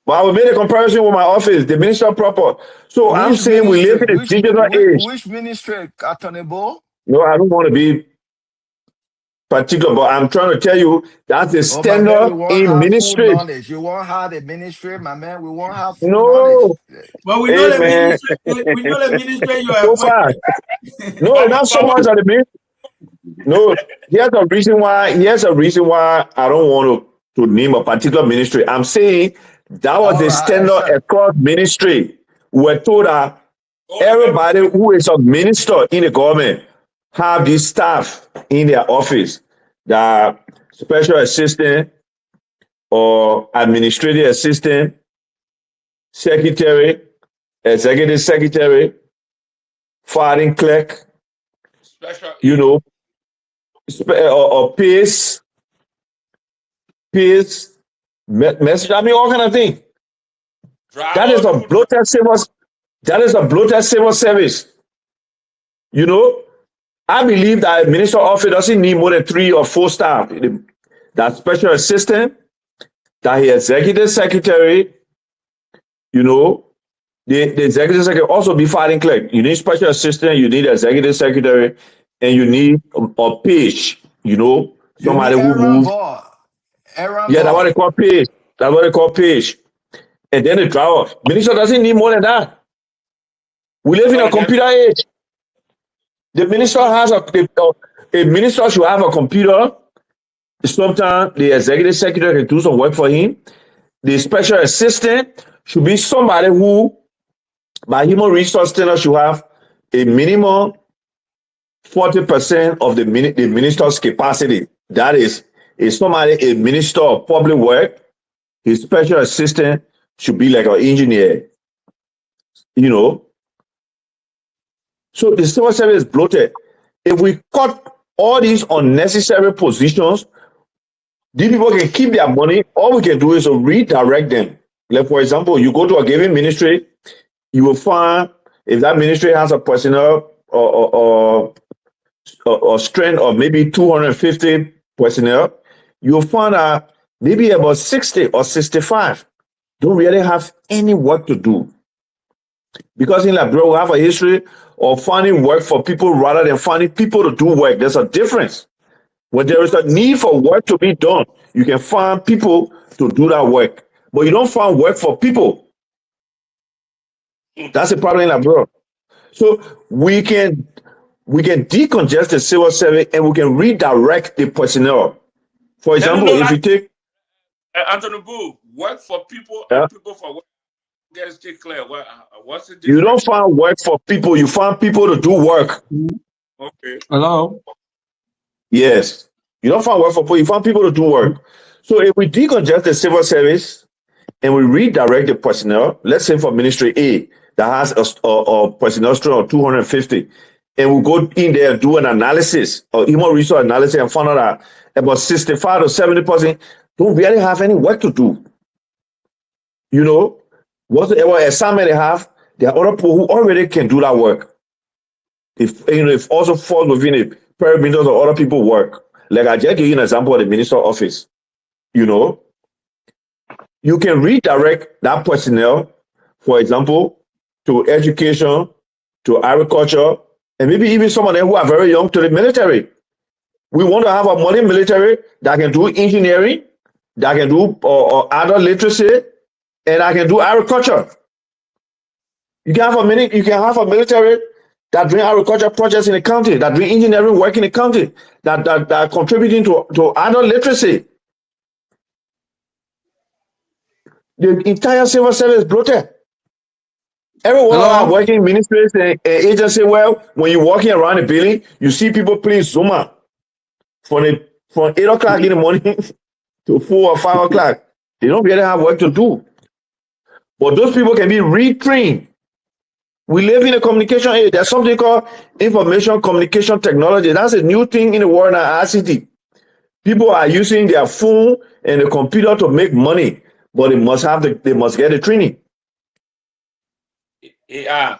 But I will make a comparison with my office, the minister proper. So I'm Which saying we live ministry? in a digital age. Which ministry, Attorney Bo? No, I don't want to be particular, but I'm trying to tell you that's the Oh, my man, we standard won't in have full ministry. knowledge. You won't have the ministry, my man. We won't have full knowledge. No, But we know hey the man, ministry. We know the ministry you are so far. appointed. No, not so But much of the ministry. No, here's a reason why. Here's a reason why I don't want to name a particular ministry. I'm saying that was All the right, standard except across ministry. We're told that the name everybody who is a minister in the government have this staff in their office, the special assistant or administrative assistant, secretary, executive secretary, filing clerk, special you agent, know, or peace, message. I mean, all kind of thing. That driver, is a people drive. bloated civil. That is a bloated civil service. You know, I believe that a minister office doesn't need more than 3 or 4 staff. That special assistant, that the executive secretary, you know, the executive secretary also be filing clerk. You need special assistant, you need executive secretary, and you need a page, you know, you need somebody who Aaron move. Ball. Aaron Yeah, that's what Ball. they call page. That's what they call page. And then the driver. Minister doesn't need more than that. We live in Because a the name computer age. The minister has a minister should have a computer. Sometimes the executive secretary can do some work for him. The special assistant should be somebody who, by human resource standards, should have a minimum 40% of the minister's capacity. That is somebody, a minister of public work. His special assistant should be like an engineer, you know. So the civil service is bloated. If we cut all these unnecessary positions, these people can keep their money. All we can do is to redirect them. Like, for example, you go to a given ministry, you will find if that ministry has a personnel or strength of maybe 250 personnel, you'll find that maybe about 60 or 65 don't really have any work to do. Because in Liberia, we have a history of finding work for people rather than finding people to do work. There's a difference. When there is a need for work to be done, you can find people to do that work. But you don't find work for people. That's the problem in Liberia. So we can decongest the civil service and we can redirect the personnel. For let me example, know if that you take Anthony Boo, work for people uh, and people for work. Get it still clear. What's the you don't difference? find work for people, you find people to do work. Okay. Hello? Yes. You don't find work for people, you find people to do work. So if we decongest the civil service and we redirect the personnel, let's say for Ministry A that has a personnel strength of 250, and we go in there and do an analysis or human resource analysis and find out that about 65 to 70% don't really have any work to do. You know, whatever assignment they have, there are other people who already can do that work. If also falls within a perimeter of other people work. Like I just give you an example of the minister office. You know, you can redirect that personnel, for example, to education, to agriculture, and maybe even some of them who are very young to the military. We want to have a modern military that can do engineering, that can do other literacy, and I can do agriculture. You can have a military that doing agriculture projects in the county, that doing engineering work in the county, that are contributing to adult literacy. The entire civil service bloated. Everyone are Hello? working in ministries and agency. Well, when you're walking around the building, you see people playing Zuma from 8 o'clock in the morning to 4 or 5 o'clock. They don't really have work to do. But those people can be retrained. We live in a communication age. There's something called information communication technology. That's a new thing in the world now, ICT. People are using their phone and the computer to make money, but they must get the training. Yeah.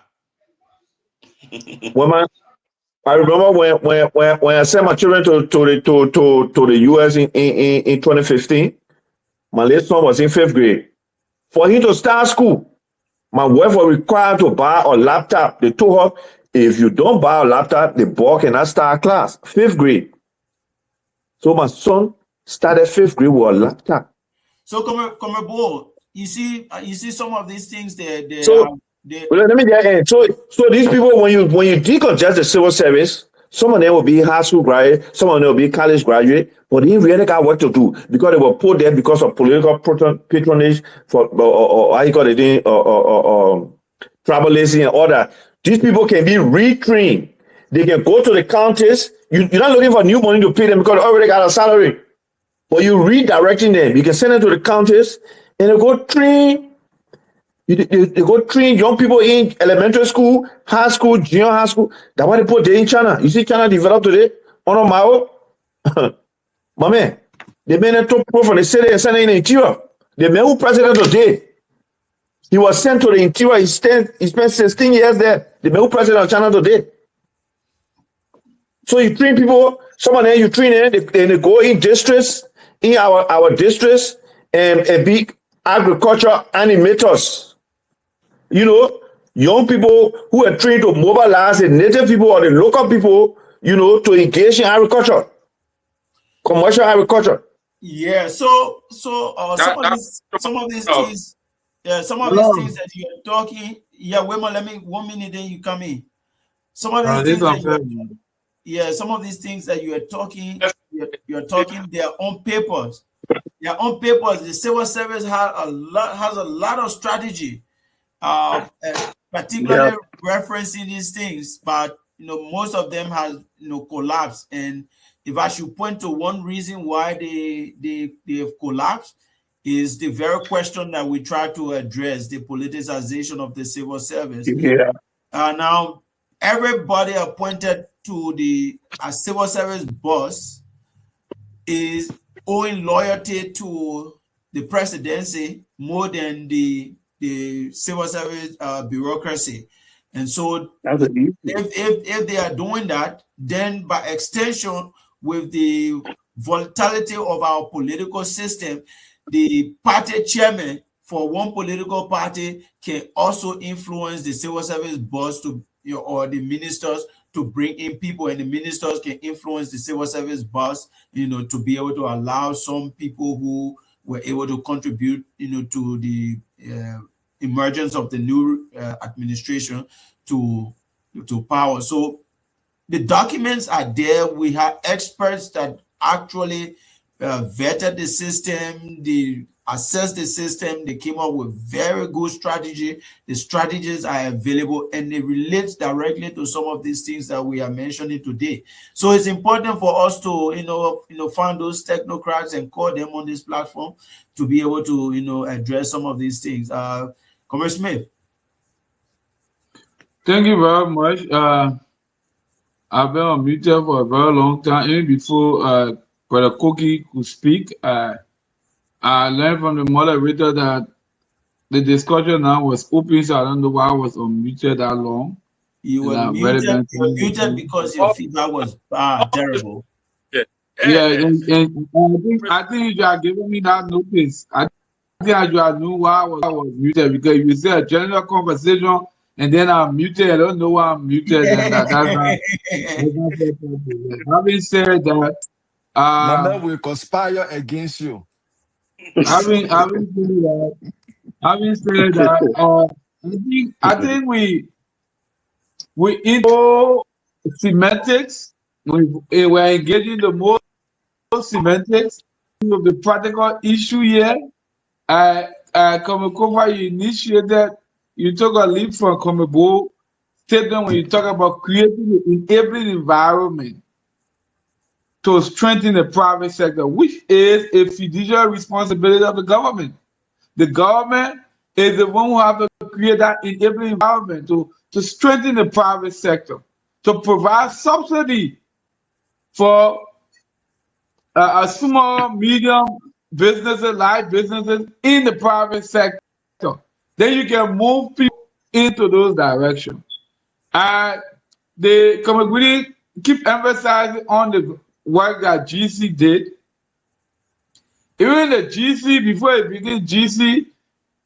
I remember when I sent my children to the US in 2015. My late son was in 5th grade. For him to start school, my wife was required to buy a laptop. They told her, if you don't buy a laptop, the boy cannot start class. 5th grade. So my son started 5th grade with a laptop. So come you see some of these things Let me get in. So these people, when you decongest the civil service, some of them will be high school graduate, some of them will be college graduate, but they really got work to do because they were put there because of political patronage for or how you call it, tribalism and all that. These people can be retrained. They can go to the counties. You're not looking for new money to pay them because they already got a salary. But you're redirecting them. You can send them to the counties and they go train. They go train young people in elementary school, high school, junior high school. That's why they put there in China. You see China developed today on a Mao. My man, they made a top pro from the city and sent in the interior. The man who president today, he was sent to the interior. He spent 16 years there. The man who president of China today. So you train people, some of them you train them, they go in districts, in our districts, and be agriculture animators. You know, young people who are trained to mobilize the native people or the local people, to engage in agriculture, commercial agriculture. Yeah, so some of these things, some of these things that you're talking, wait let me 1 minute, then you come in. Some of these things some of these things that you're talking, they're on papers. They're on papers. The civil service has a lot of strategy, particularly referencing these things, but most of them has collapsed. And if I should point to one reason why they have collapsed, is the very question that we try to address: the politicization of the civil service. Yeah. Now everybody appointed to the civil service boss is owing loyalty to the presidency more than the civil service bureaucracy. And so if they are doing that, then by extension, with the volatility of our political system, the party chairman for one political party can also influence the civil service boss to or the ministers to bring in people, and the ministers can influence the civil service boss, to be able to allow some people who were able to contribute, to the emergence of the new administration to power. So the documents are there. We have experts that actually vetted the system, they assessed the system, they came up with very good strategy. The strategies are available and they relate directly to some of these things that we are mentioning today. So it's important for us to find those technocrats and call them on this platform to be able to address some of these things. Comrade Smith. Thank you very much. I've been unmuted for a very long time. Even before Brother Koki could speak, I learned from the moderator that the discussion now was open, so I don't know why I was unmuted that long. You were muted because your feedback was terrible. Yeah, and I think you are giving me that notice. I think you are knew why I was muted, because you said a general conversation and then I'm muted. I don't know why I'm muted. And that's not having said that, Mama will conspire against you. Having said that, Having said that, I think we into semantics. We're engaging the most semantics of the practical issue here. Komekova, you took a leap from Komebo statement when you talk about creating an enabling environment to strengthen the private sector, which is a fiduciary responsibility of the government. The government is the one who have to create that enabling environment to strengthen the private sector, to provide subsidy for a small, medium businesses, live businesses in the private sector. Then you can move people into those directions. And the community keep emphasizing on the work that GC did. Even the GC, before it began, GC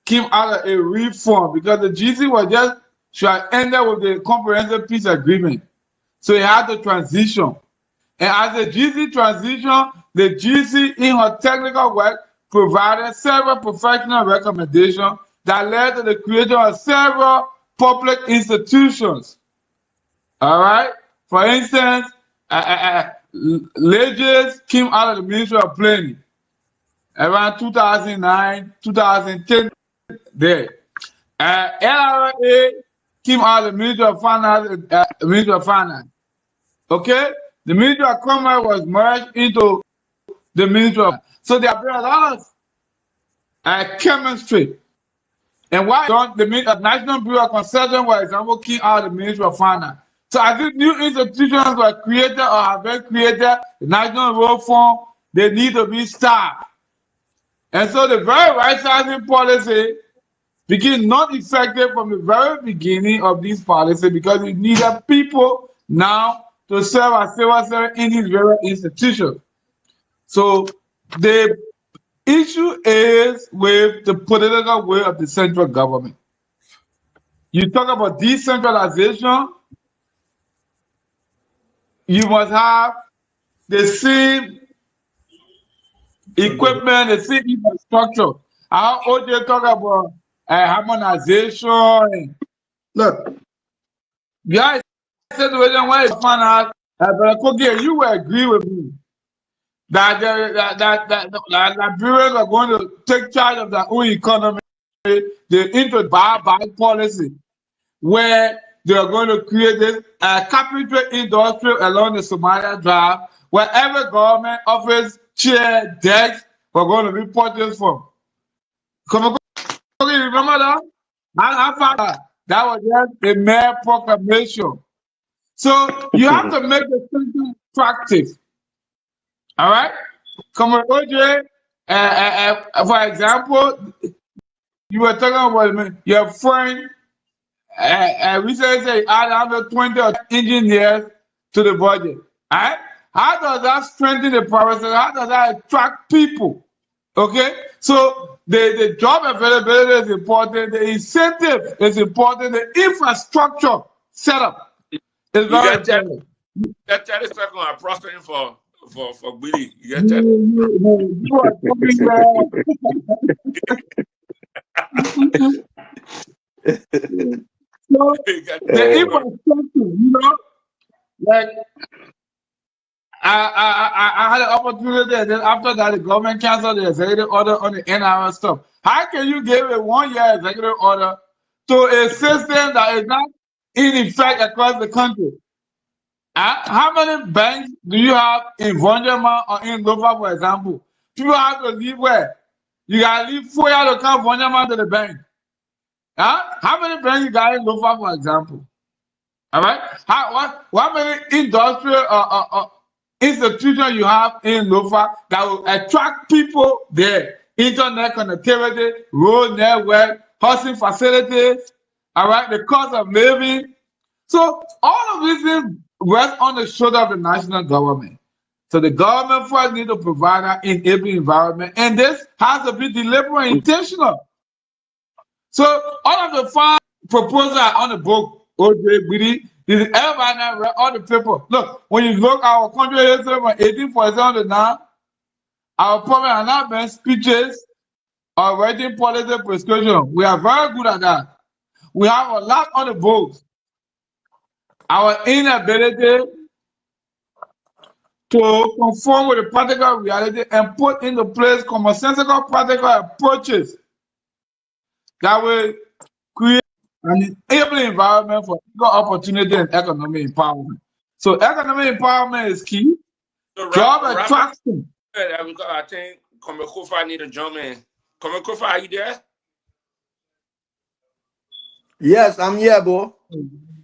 came out of a reform because the GC was just should end up with the comprehensive peace agreement. So it had to transition. And as the GC transition, the GC in her technical work provided several professional recommendations that led to the creation of several public institutions. All right? For instance, Legis came out of the Ministry of Planning around 2009, 2010 there. LRA came out of the Ministry of Finance. Okay? The Ministry of Commerce was merged into the Ministry of. So there have been a lot of chemistry. And why don't the National Bureau of Consulting, for example, came out of the Ministry of Finance? So as these new institutions were created or have been created, the National Road Fund, they need to be staffed. And so the very right-sizing policy became not effective from the very beginning of this policy because it needed people now to serve as civil servants in these various institutions. So the issue is with the political will of the central government. You talk about decentralization, you must have the same equipment, the same infrastructure. How OJ talk about harmonization. Look, guys, situation where you find out, but you will agree with me that Liberians are going to take charge of their own economy. They into buy policy where they are going to create this capital industry along the Somalia Drive, where every government office, chair, desk, we're going to be purchased from. Remember that? I found that was just a mere proclamation. So you have to make the thinking practice. All right? Come on, OJ. For example, you were talking about your friend. Recently say add 120 engineers to the budget. All right? How does that strengthen the private sector? How does that attract people? Okay? So the job availability is important, the incentive is important, the infrastructure setup is very important. That 30 seconds are prospering for Billy. You get that? You are so the infrastructure, like I had an opportunity, and then after that, the government canceled the executive order on the NRS stuff. How can you give a 1-year executive order to a system that is not in effect across the country? How many banks do you have in Vonjama or in Lofa, for example? People have to leave where? You got to leave 4 years to come Vonjama to the bank. How many banks you got in Lofa, for example? All right? How many industrial institutions you have in Lofa that will attract people there? Internet connectivity, road network, housing facilities, all right, the cost of living. So all of these things rest on the shoulder of the national government. So the government first needs to provide an enabling environment, and this has to be deliberate and intentional. So all of the fine proposals are on the book, OJ, BD, everybody read all the people. Look, when you look at our country history from 1847 to now, our problem has not been speeches, or writing policy prescription. We are very good at that. We have a lot on the books. Our inability to conform with the practical reality and put into place commonsensical practical approaches that will create an enabling environment for equal opportunity and economic empowerment. So economic empowerment is key. So Job Robert, attraction. because I think Komekofa need to jump in. Komekofa, are you there? Yes, I'm here, bro.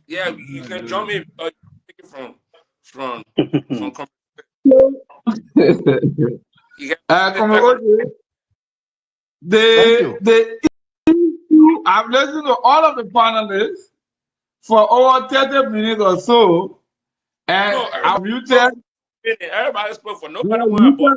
Yeah, you can jump in. Take it from you Komeko, Thank you. I've listened to all of the panelists for over 30 minutes or so, and No, I'm muted. Everybody spoke for nobody Well, went above.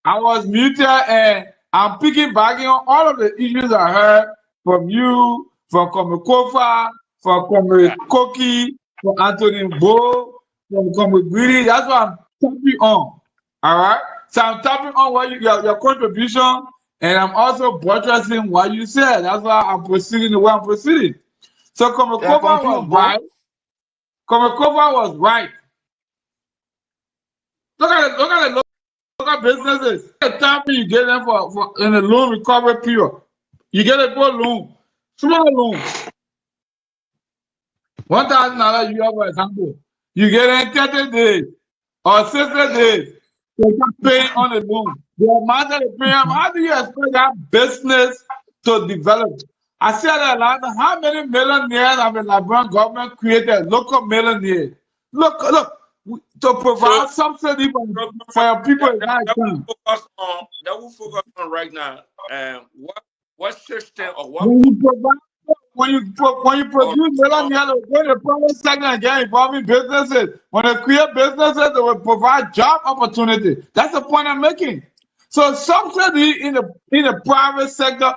I was muted, and I'm picking back on all of the issues I heard from you, from Komekofa, from Yeah. Koki, from Anthony Bo, from Komegwiri. That's what I'm tapping on. All right. So I'm tapping on what your contribution, and I'm also buttressing what you said. That's why I'm proceeding the way I'm proceeding. So Yeah, Komekofa was conclude, bro. right. Komekofa was right. Look at the local businesses. The time you get them for in a loan recovery period, you get a good loan, small loan, $1,000 US, for example. You get it in 30 days or 60 days. They just paying on the loan. The amount of the premium. How do you expect that business to develop? I said that a lot. How many millionaires have the Liberian government created? Local millionaires. Look. To So, provide subsidy for your people is not a crime. that we focus on right now. What system or what When you provide, when you or produce millionaires, when the private sector and get involved in businesses, when they create businesses, they will provide job opportunity. That's the point I'm making. So subsidy in the private sector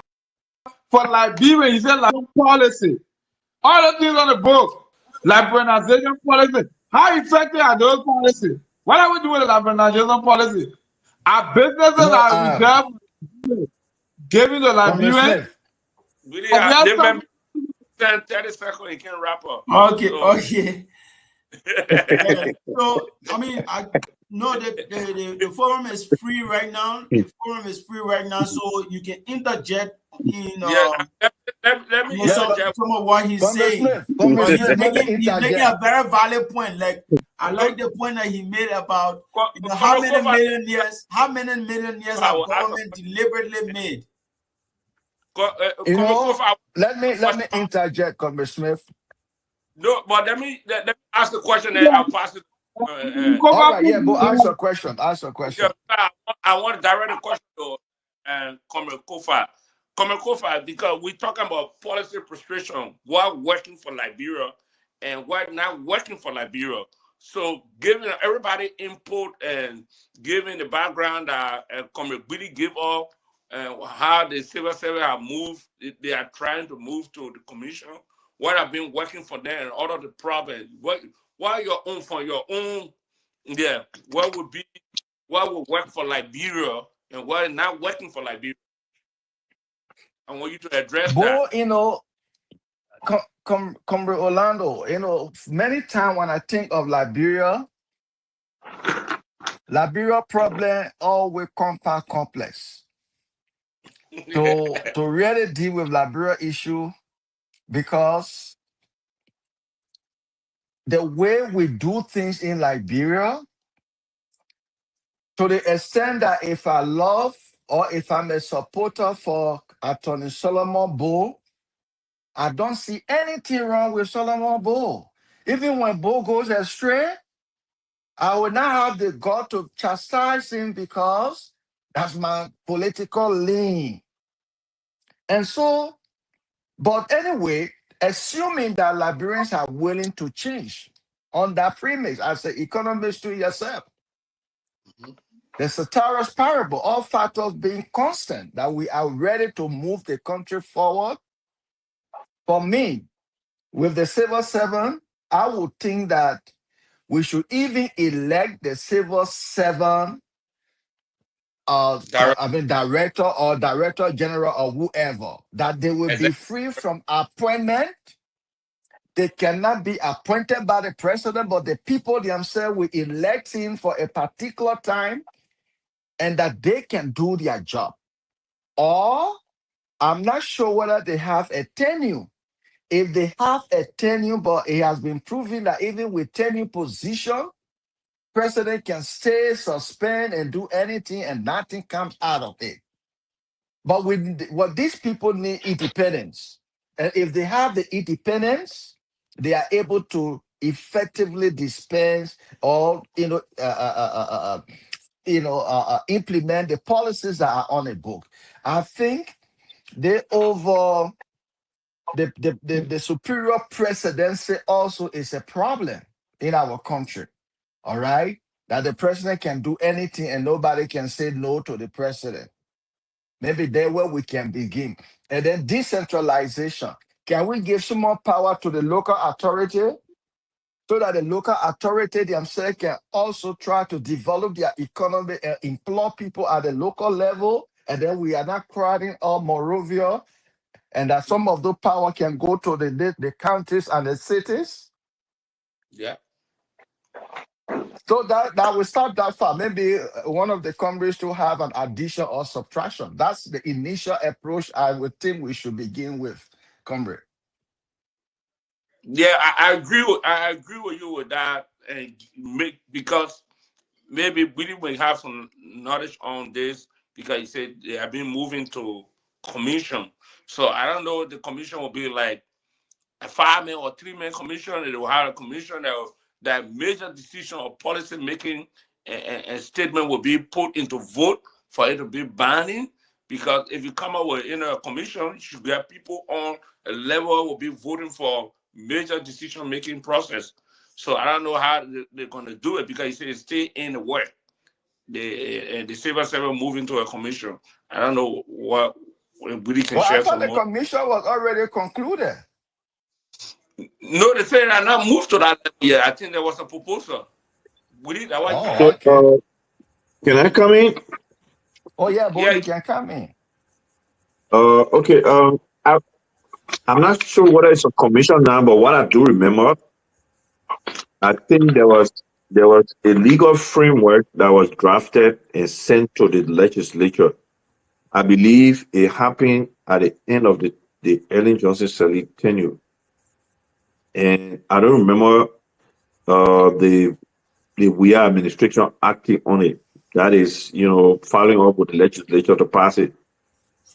for Liberia, you said like policy, all the things on the book, liberalization policy. How effective are those policies? What are we doing with liberalization policy? Our businesses You know, are reserved, giving the Comrade Liberians. Smith. really Yes, they may 30 seconds you can wrap up. Okay, So okay. Yeah. So I mean, I no, the forum is free right now. The forum is free right now, so you can interject in yeah, let me Yeah, interject. some of what he's Comrade saying. Smith. Comrade But Smith, let me he's making interject. a very valid point. Like I like the point that he made about how many Komekofa, millionaires have I will government deliberately made. You know, Komekofa, let me interject, Comrade Smith. no, but let me ask the question and I'll pass it. All right, yeah, but ask your question. Ask your question. Yeah, I want to direct the question to Komekofa. Komekofa, because we're talking about policy prescription, what working for Liberia and what not working for Liberia. So giving everybody input and giving the background that Komebili give up and how the civil service have moved, they are trying to move to the commission, what have been working for them and all of the problems. What your own for your own, yeah, what will work for Liberia and what is not working for Liberia. I want you to address that. But you know, Comrade Orlando, you know, many times when I think of Liberia problem always compact complex. To really deal with Liberia issue because the way we do things in Liberia, to the extent that if I love or if I'm a supporter for Attorney Solomon Bull, I don't see anything wrong with Solomon Bull. Even when Bull goes astray, I will not have the God to chastise him because that's my political lean. And so, but anyway, assuming that Liberians are willing to change on that premise, as an economist to yourself, the Satara's parable, all factors being constant, that we are ready to move the country forward. For me, with the civil servant, I would think that we should even elect the civil servant director or director general or whoever, that they will be free from appointment. They cannot be appointed by the president, but the people themselves will elect him for a particular time, and that they can do their job. Or I'm not sure whether they have a tenure. If they have a tenure, but it has been proven that even with tenure position, president can stay, suspend, and do anything, and nothing comes out of it. But with what these people need independence, and if they have the independence, they are able to effectively dispense or implement the policies that are on a book. I think they over the superior presidency also is a problem in our country. All right, that the president can do anything and nobody can say no to the president. Maybe there where we can begin. And then decentralization. Can we give some more power to the local authority so that the local authority themselves can also try to develop their economy and employ people at the local level? And then we are not crowding all Morovia, and that some of the power can go to the counties and the cities. Yeah. So that will start that far. Maybe one of the countries to have an addition or subtraction. That's the initial approach I would think we should begin with, comrade. Yeah, I agree with you with that, and because maybe we will have some knowledge on this because you said they have been moving to commission. So I don't know if the commission will be like a 5-man or 3-man commission. They will have a commission that major decision or policy making and statement will be put into vote for it to be binding. Because if you come up with a commission, you should have people on a level will be voting for major decision making process. So I don't know how they're going to do it because you say it's still in the work. The civil servant moving to a commission. I don't know what we can Well, I share thought some the more. commission was already concluded. No, they said I not moved to that level yet. I think there was a proposal. We did. I was, Oh, So, okay. can I come in? Oh, yeah, boy, yeah, you can come in. Okay. I'm not sure whether it's a commission now, but what I do remember, I think there was a legal framework that was drafted and sent to the legislature. I believe it happened at the end of the Ellen Johnson Sirleaf tenure, and I don't remember the we are administration acting on it. That is, following up with the legislature to pass it.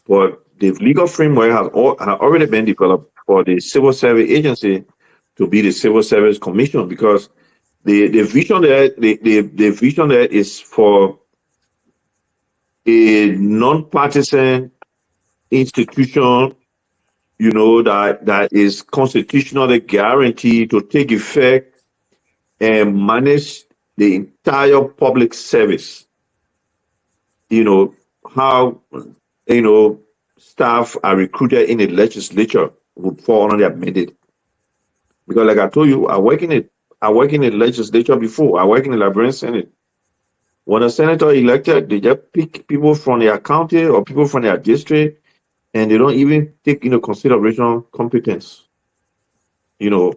But the legal framework has already been developed for the civil service agency to be the civil service commission, because the vision there the vision there is for a non-partisan institution, that is constitutionally guaranteed to take effect and manage the entire public service. You know how you know staff are recruited in the legislature would fall under their mandate. Because, like I told you, I work in the legislature before. I work in the Liberian Senate. When a senator elected, they just pick people from their county or people from their district, and they don't even take into consideration competence. You know,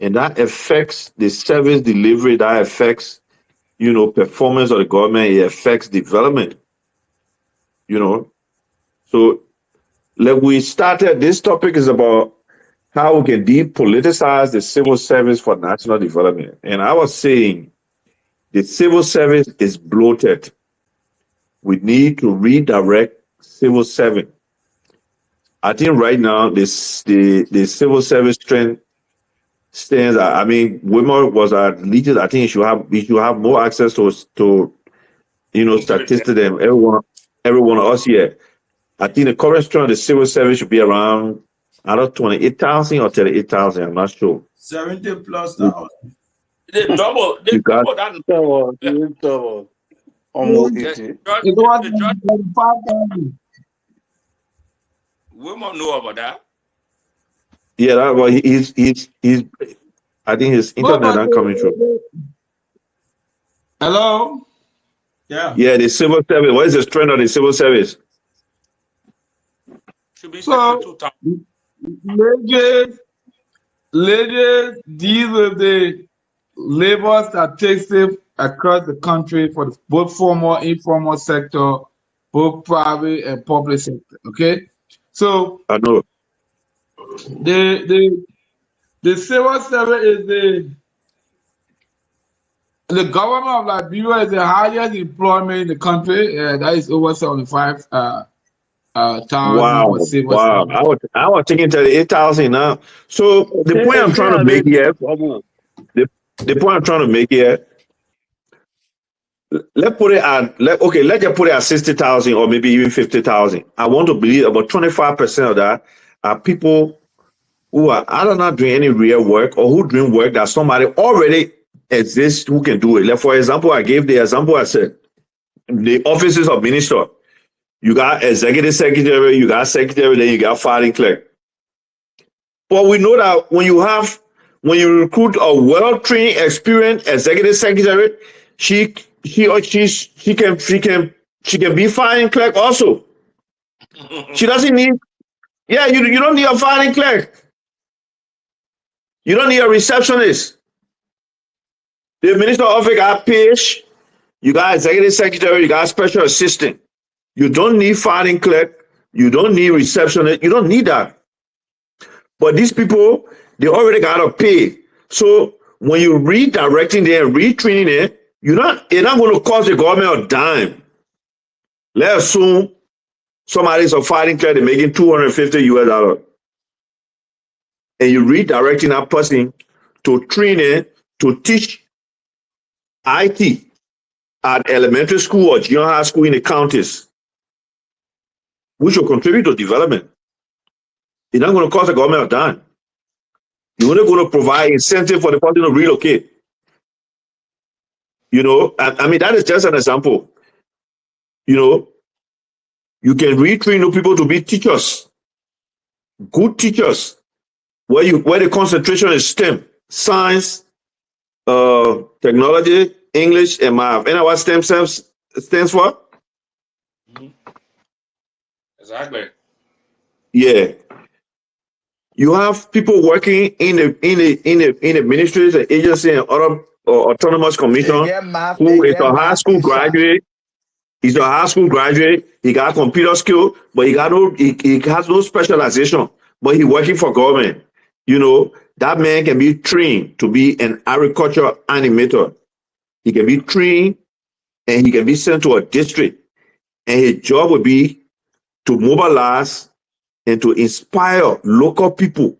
and that affects the service delivery. That affects performance of the government. It affects development. You know, so like we started, this topic is about how we can depoliticize the civil service for national development. And I was saying the civil service is bloated. We need to redirect civil service. I think right now the civil service trend stands. I mean, women was our leaders. I think you should have more access to completely. statistics than everyone of us here. I think the current strength of the civil service should be around either 28,000 or 38,000. I'm not sure. 70 plus You, thousand. They you got double that. Double, Yeah, double, almost yeah. 80. It was The judge, 35,000. women know about that. yeah. Well, he's. I think his What internet about not coming through. Hello? Yeah. Yeah, the civil service. What is the strength of the civil service? Should be So 62,000. leaders deal with the labor statistics across the country for both formal and informal sector, both private and public sector. Okay, so I know. the civil service is the government of Liberia is the highest employment in the country. That is over 75 thousand for Wow, civil wow. service. I was thinking 38,000 now. So the point I'm trying to make here, the, the point I'm trying to make here, let's put it at let's just put it at 60,000 or maybe even 50,000. I want to believe about 25% of that are people who are either not doing any real work or who doing work that somebody already exists who can do it. Like for example, I gave the example, I said the offices of minister. You got executive secretary, you got secretary, then you got filing clerk. But we know that when you recruit a well-trained, experienced executive secretary, she can be filing clerk also. She doesn't need you don't need a filing clerk. You don't need a receptionist. The minister office got page, you got executive secretary, you got special assistant. You don't need filing clerk, you don't need receptionist, you don't need that. But these people, they already got to pay. So when you're redirecting them, retraining them, it's not going to cost the government a dime. Let's assume somebody's a fighting clerk, they're making $250 US. And you're redirecting that person to train them to teach IT at elementary school or junior high school in the counties, which will contribute to development. It's not going to cost the government a dime. You're only going to provide incentive for the person to relocate. I mean, that is just an example. You can retrain new people to be teachers, good teachers, where the concentration is STEM, science, technology, English, and math. And what STEM stands for? Exactly. Yeah. You have people working in the ministries and agencies and other autonomous commission They who is get a high math school teacher. graduate. He's a high school graduate. He got computer skill, but he has no specialization. But he working for government. That man can be trained to be an agriculture animator. He can be trained and he can be sent to a district. And his job would be to mobilize and to inspire local people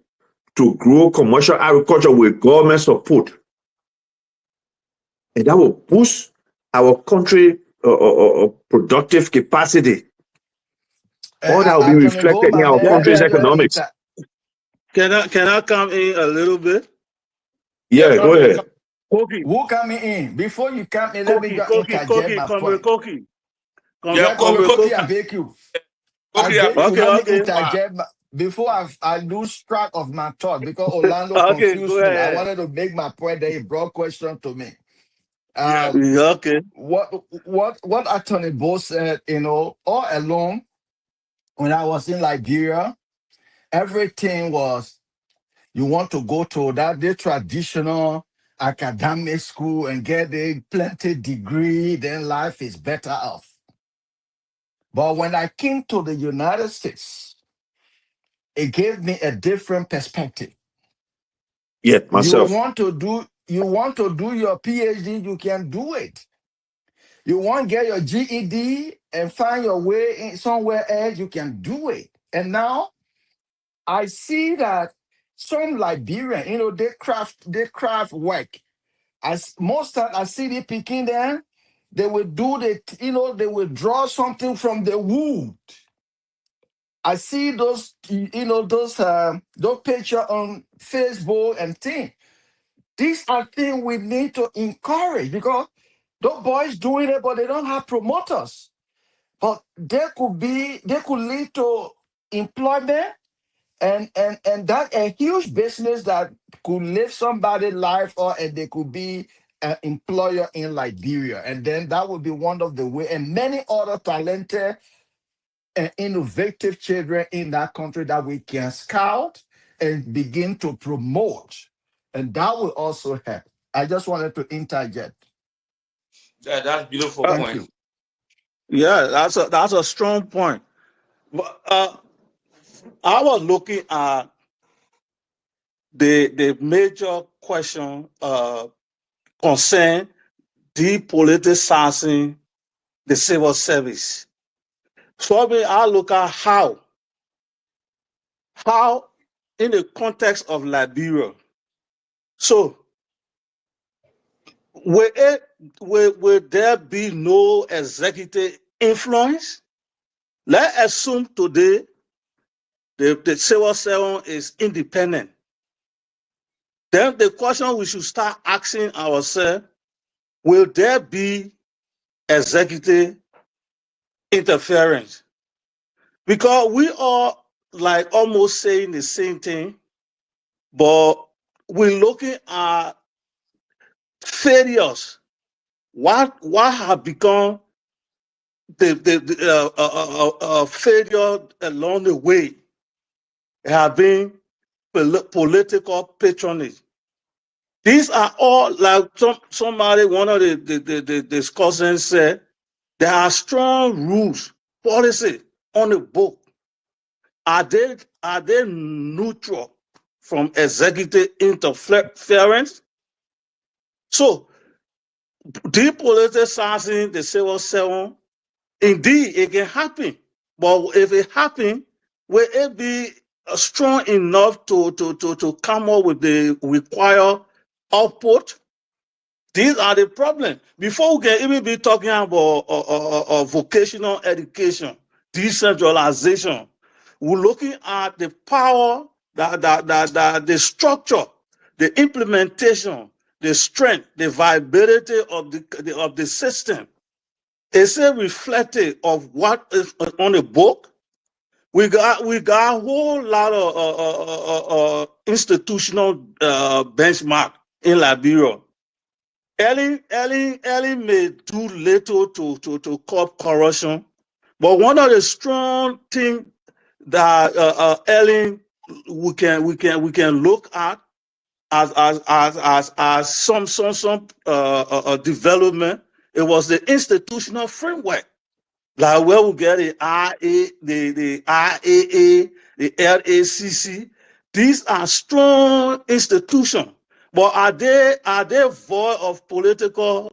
to grow commercial agriculture with government support. And that will boost our country productive capacity. All that will be Anthony reflected in Bowman, our man, let country's me just economics. Can I come in a little bit? Yeah, Yeah, go come in. ahead. Koki, who coming in? Before you come in, let me just interject my Comrade point. Koki. Yeah, Comrade Comrade Koki, I Koki. beg you. I Koki, beg you, Okay, let me okay. interject before I lose track of my thought because Orlando Okay, go confused me. I ahead. wanted to make my point that he brought question to me. Yeah. Yeah, okay. What Attorney Bo said, all along when I was in Liberia, everything was you want to go to the traditional academic school and get a plenty degree, then life is better off. But when I came to the United States, it gave me a different perspective. Yeah, myself. You want to do your PhD, you can do it. You want to get your GED and find your way in somewhere else, you can do it. And now I see that some Liberian, they craft work. As most times I see the picking there, they will they will draw something from the wood. I see those pictures on Facebook and things. These are things we need to encourage because those boys doing it, but they don't have promoters. But they could lead to employment and that a huge business that could live somebody's life and they could be employer in Liberia, and then that would be one of the way, and many other talented and innovative children in that country that we can scout and begin to promote, and that will also help. I just wanted to interject. That's beautiful Thank point. you. Yeah, that's a strong point. But I was looking at the major question concern depoliticizing the civil service. So I look at how in the context of Liberia. So will there be no executive influence? Let's assume today the civil servant is independent. Then the question we should start asking ourselves, will there be executive interference? Because we are like almost saying the same thing, but we're looking at failures. What have become the failure along the way? There have been political patronage. These are all, like somebody, one of the discussants said, there are strong rules, policy on the book. Are they neutral from executive interference? So depoliticizing the civil servant, indeed, it can happen. But if it happens, will it be strong enough to come up with the required output? These are the problems. Before we can even be talking about vocational education, decentralization, we're looking at the power, the structure, the implementation, the strength, the viability of the system. Is it reflective of what is on the book? We got a whole lot of institutional benchmark in Liberia. Ellen may do little to curb corruption, but one of the strong things that Ellen we can look at as some development. It was the institutional framework, like where we get the IAA, the LACC. These are strong institutions, but are they void of political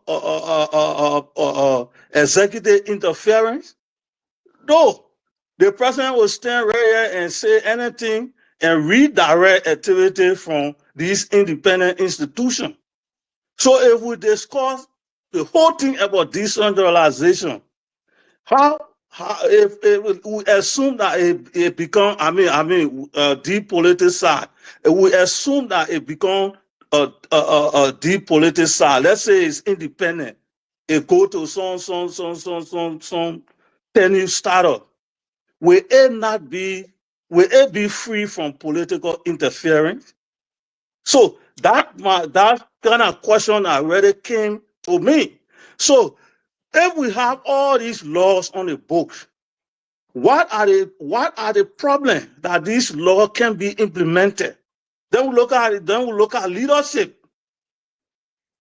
executive interference? No. The president will stand right here and say anything and redirect activity from these independent institutions. So if we discuss the whole thing about decentralization, how if we assume that it become depoliticized, we assume that it become depoliticized. Let's say it's independent. It go to some penny startup. Will it be free from political interference? So that kind of question already came to me. So if we have all these laws on the books, what are the problems that these laws can be implemented? Then we look at it, then we look at leadership,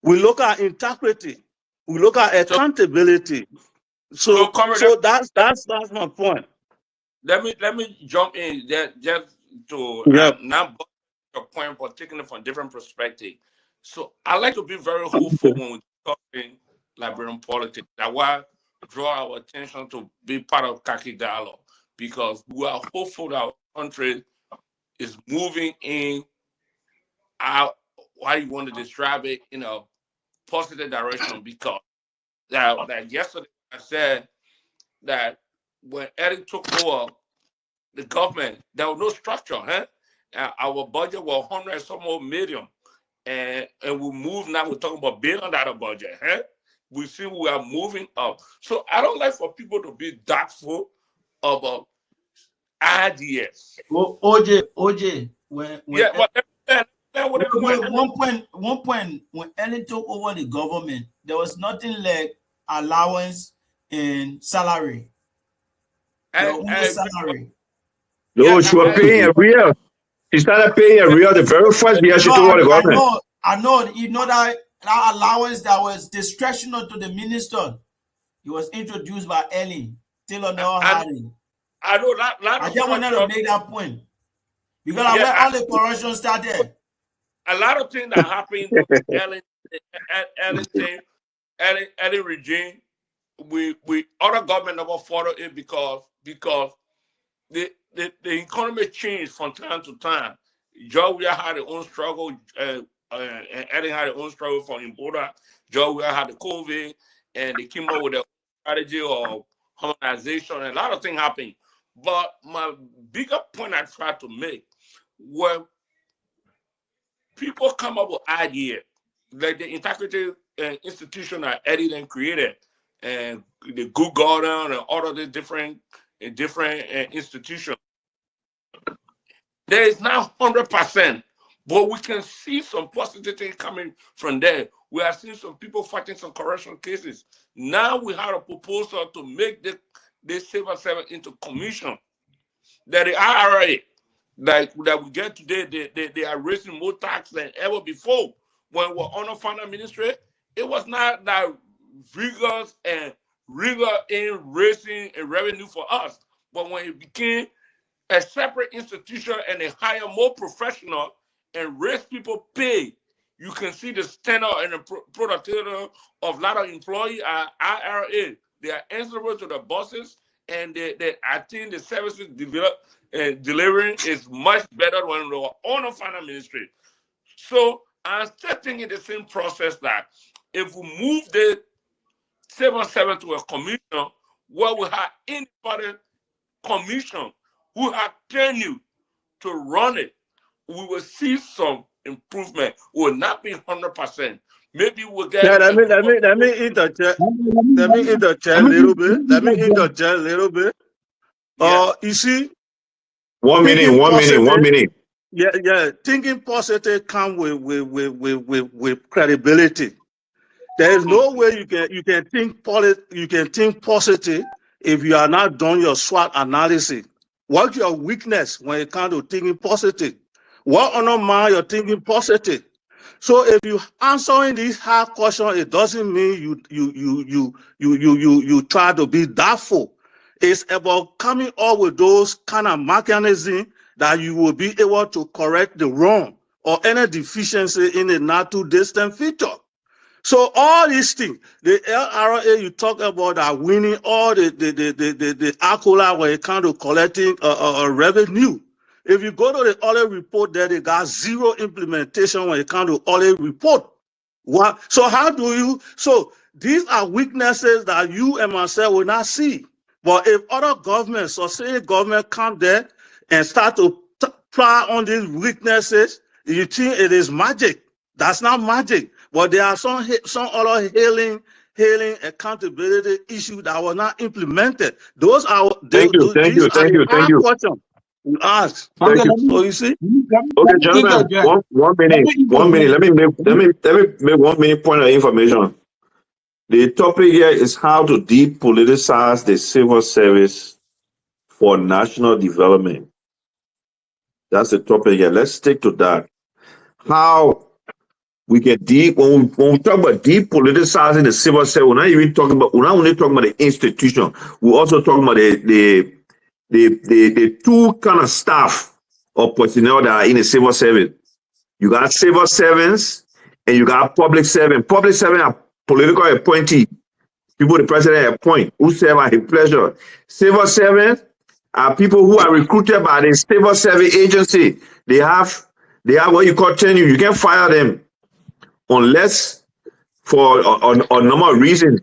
we look at integrity, we look at accountability. So that's my point. Let me jump in there just to Yep. not bust your point, but taking it from a different perspective. So I like to be very hopeful when we're talking Liberian politics. That's why draw our attention to be part of Kaki Dialogue, because we are hopeful that our country is moving in how you want to describe it in a positive direction. Because that yesterday I said that when Eric took over the government, there was no structure. Our budget was 100 and some more million. And we move now, we're talking about $1 billion budget. We see we are moving up. So I don't like for people to be doubtful about ideas. OJ, when Yeah, but That would One point when Ellen took over the government, there was nothing like allowance in salary. Your only salary. No, she was paying a real. She started paying a real the very first year she took over the government. I know. You know that allowance that was discretional to the minister. It was introduced by Ellen. Taylor Noel Hardy. I know that. I just wanted to make that point because I where all the corruption started. A lot of things that happened Ellen regime, we other government never follow it because the economy changed from time to time. Georgia had their own struggle, and Ellen had their own struggle for Ebola. Georgia had the COVID, and they came up with a strategy of harmonization, and a lot of things happened. But my bigger point I try to make, when people come up with ideas, like the integrity institution that Eddie then created, and the good garden and all of the different institutions. There is now 100%, but we can see some positive things coming from there. We are seeing some people fighting some corruption cases. Now we have a proposal to make the civil servant into commission. That the IRA that we get today, they are raising more tax than ever before. When we were on a finance ministry, it was not that rigorous and rigor in raising a revenue for us. But when it became a separate institution and they hire more professional and raise people pay, you can see the standard and the productivity of a lot of employees at IRA. They are answerable to the bosses, and I think the services delivering is much better when we were on a finance ministry. So I'm still thinking the same process that if we move the 7-7 to a commission where we have independent commission who have tenure to run it, we will see some improvement. We will not be 100%. Maybe we'll get. Let me interject. Let me interject a little bit. You see. 1 minute. Yeah. Thinking positive comes with credibility. There is no way you can think positive if you are not done your SWOT analysis. What's your weakness when it comes to thinking positive? What undermines your thinking positive? So if you answering these hard questions, it doesn't mean you try to be doubtful. It's about coming up with those kind of mechanisms that you will be able to correct the wrong or any deficiency in the not too distant future. So all these things, the LRA you talk about are winning all the accolades when it comes to collecting revenue. If you go to the audit report there, they got zero implementation when it comes to audit report. What? So how do you? So these are weaknesses that you and myself will not see. But if other governments or state government come there and start to try on these weaknesses, you think it is magic. That's not magic. But there are some other healing accountability issues that were not implemented. Those are thank you. Questions you ask. Thank you. So you see. Okay, gentlemen. 1 minute. 1 minute. Let me make 1 minute point of information. The topic here is how to depoliticize the civil service for national development. That's the topic here. Let's stick to that. How we can when we talk about depoliticizing the civil service, we're not only talking about the institution. We're also talking about the two kind of staff or personnel that are in the civil service. You got civil servants and you got public servants. Public servants are political appointees, people the president appoint, who serve at his pleasure. Civil servants are people who are recruited by the civil service agency. They have what you call tenure. You can't fire them unless for a number of reasons.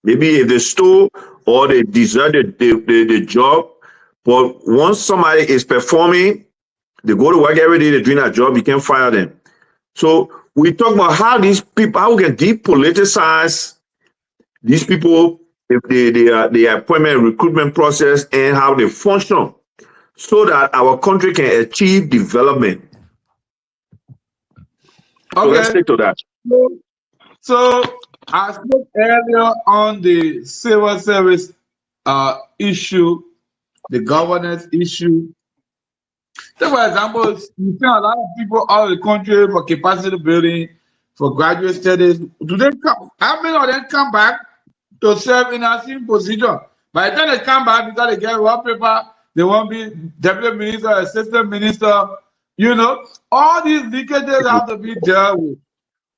Maybe if they stole or they deserted the job. But once somebody is performing, they go to work every day, they're doing their job, you can't fire them. So we talk about how we can depoliticize these people, if the appointment and recruitment process and how they function so that our country can achieve development. So let's Okay. stick to that. So I spoke earlier on the civil service issue, the governance issue. So for example, you see a lot of people out of the country for capacity building, for graduate studies. Do they come? How many of them come back to serve in a same position? By the time they come back, because they get raw paper, they won't be deputy minister, assistant minister. You know, all these leakages have to be dealt with.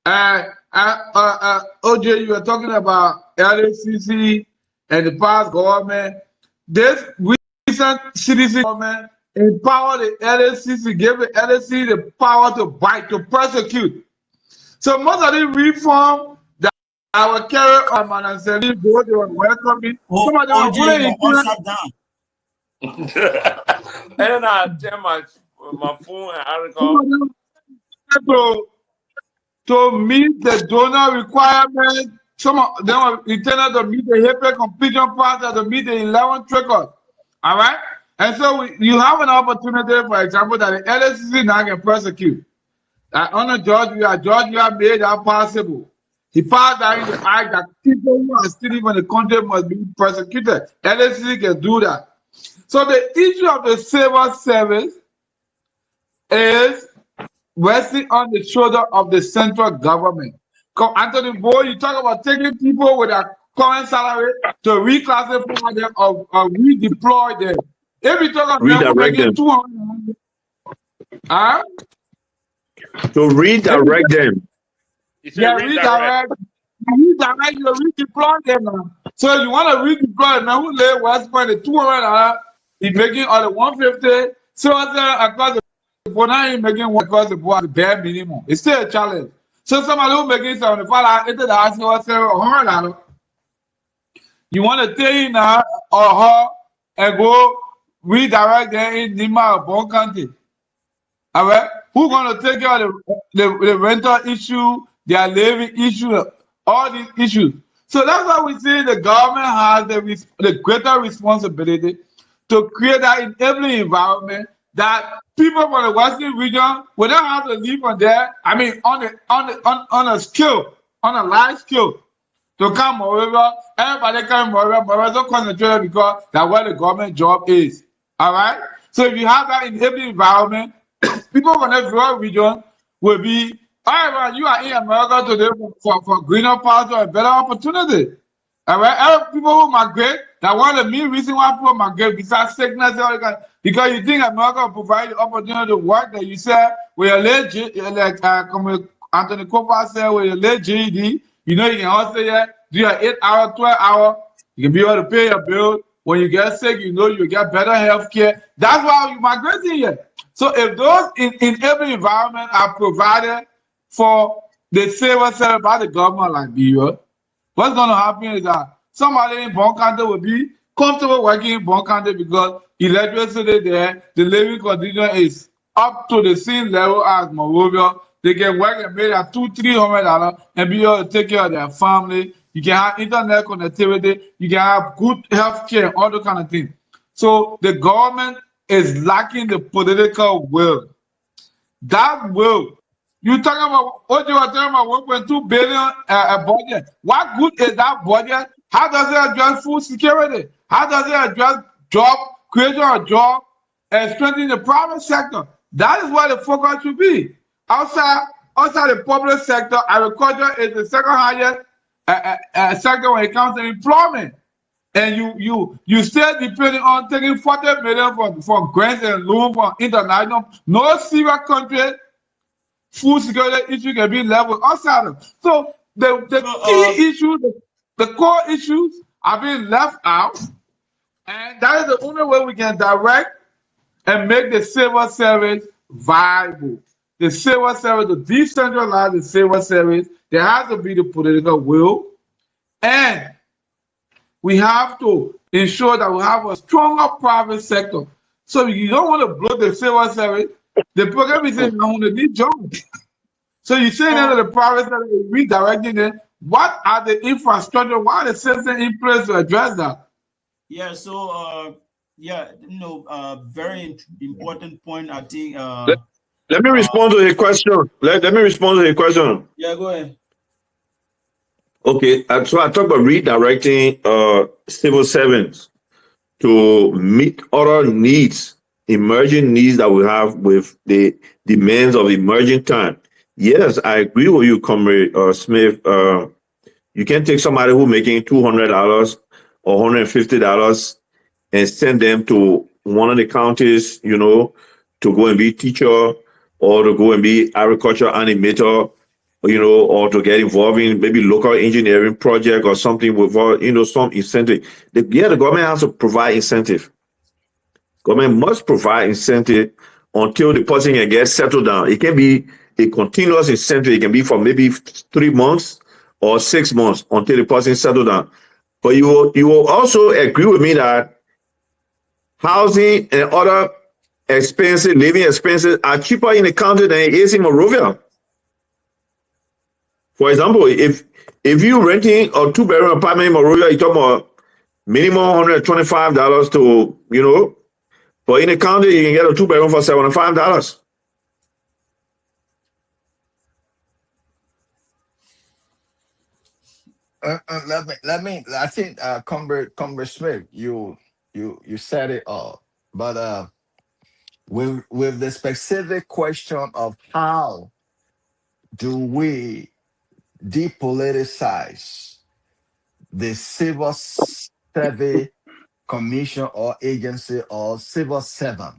OJ, you were talking about LACC and the past government. This recent citizen government empowered the LACC, gave the LACC the power to bite, to persecute. So most of the reform that I will carry on and say, they were welcoming. Some of them are OJ, fully you're all included. shut down. And then I tell my phone and I Some recall. of them to meet the donor requirement. Some of them are intended to meet the HIPAA completion process, to meet the 11 triggers. All right? And so you have an opportunity, for example, that the LSCC now can prosecute. Under Georgia made that possible. He passed that in the act that people who are still in the country must be prosecuted. LSCC can do that. So the issue of the civil service is resting on the shoulder of the central government. Anthony Boy, you talk about taking people with a current salary to reclassify them or redeploy them. If you talk about them who Redirect making them. 200, To redirect them. He said yeah, redirect. redirect, you redeploy them now. So you want to redeploy them, who lay West Point the 200, he's making all the 150. So across the board, now he's making one across the board the bare minimum. It's still a challenge. So somebody who making 75 into the house, $100. You want to take in her or her and go redirect them in Nima or Bon County. All right? Who's going to take care of the rental issue, their living issue, all these issues? So that's why we see the government has the greater responsibility to create that enabling environment that people from the Western region will not have to live on there. I mean, on a skill, on a life skill. To come moreover, everybody come moreover, so concentrated because that's where the government job is. All right? So if you have that enabling environment, people from the rural region will be, all right, you are in America today for greener pasture and better opportunity. All right? People who migrate, that one of the main reason why people migrate besides sickness, because you think America will provide the opportunity to work that you said, with your late, like Anthony Cooper said, with your late GED, you know, you can also do your 8-hour, 12-hour. You can be able to pay your bill. When you get sick, you know you get better health care. That's why you migrating here. So if those in every environment are provided for the civil service by the government like Liberia, what's going to happen is that somebody in Bon County will be comfortable working in Bon County because electricity there, the living condition is up to the same level as Monrovia. They can work and make that $200-300 and be able to take care of their family. You can have internet connectivity. You can have good health care, all those kind of things. So the government is lacking the political will. That will. You talking about what you are talking about 1.2 billion budget. What good is that budget? How does it address food security? How does it address job creation of job and strengthening the private sector? That is where the focus should be. Outside the public sector, agriculture is the second highest sector when it comes to employment. And you still depending on taking 40 million from grants and loans from international. No serious country food security issue can be leveled outside of. So the key issues, the core issues are being left out, and that is the only way we can direct and make the civil service viable. The civil service, to decentralize the civil service, there has to be the political will, and we have to ensure that we have a stronger private sector. So you don't want to blow the civil service. The program is saying, I want to need jobs. So you're saying that the private sector is redirecting it. What are the infrastructure? What are the systems in place to address that? Yeah, so very important point. I think Let me respond to the question. Let me respond to the question. Yeah, go ahead. Okay, so I talked about redirecting civil servants to meet other needs, emerging needs that we have with the demands of emerging time. Yes, I agree with you, Comrade Smith. You can take somebody who making $200 or $150 and send them to one of the counties, to go and be teacher or to go and be agriculture animator, or to get involved in maybe local engineering project or something with, some incentive. The government has to provide incentive. Government must provide incentive until the person can get settled down. It can be a continuous incentive. It can be for maybe 3 months or 6 months until the person settled down. But you will also agree with me that housing and other expenses, living expenses are cheaper in the county than it is in Monrovia. For example, if you renting a 2-bedroom apartment in Monrovia, you talk about minimum $125 to, but in the county you can get a 2-bedroom for $75. I think, Comrade Smith, you said it all. But with the specific question of how do we depoliticize the civil service commission or agency or civil servant,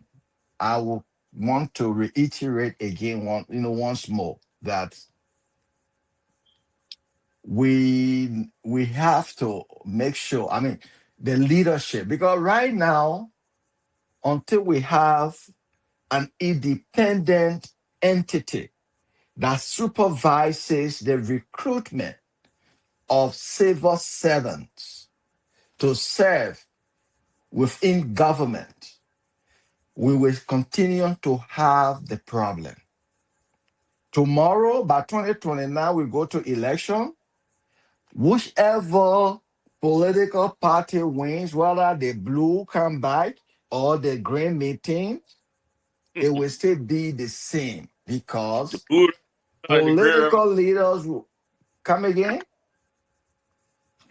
I will want to reiterate again once more that we have to make sure, I mean, the leadership, because right now, until we have an independent entity that supervises the recruitment of civil servants to serve within government, we will continue to have the problem. Tomorrow, by 2029, we go to election. Whichever political party wins, whether the blue come back or the green meeting, it will still be the same because Blue and the green. political leaders will come again.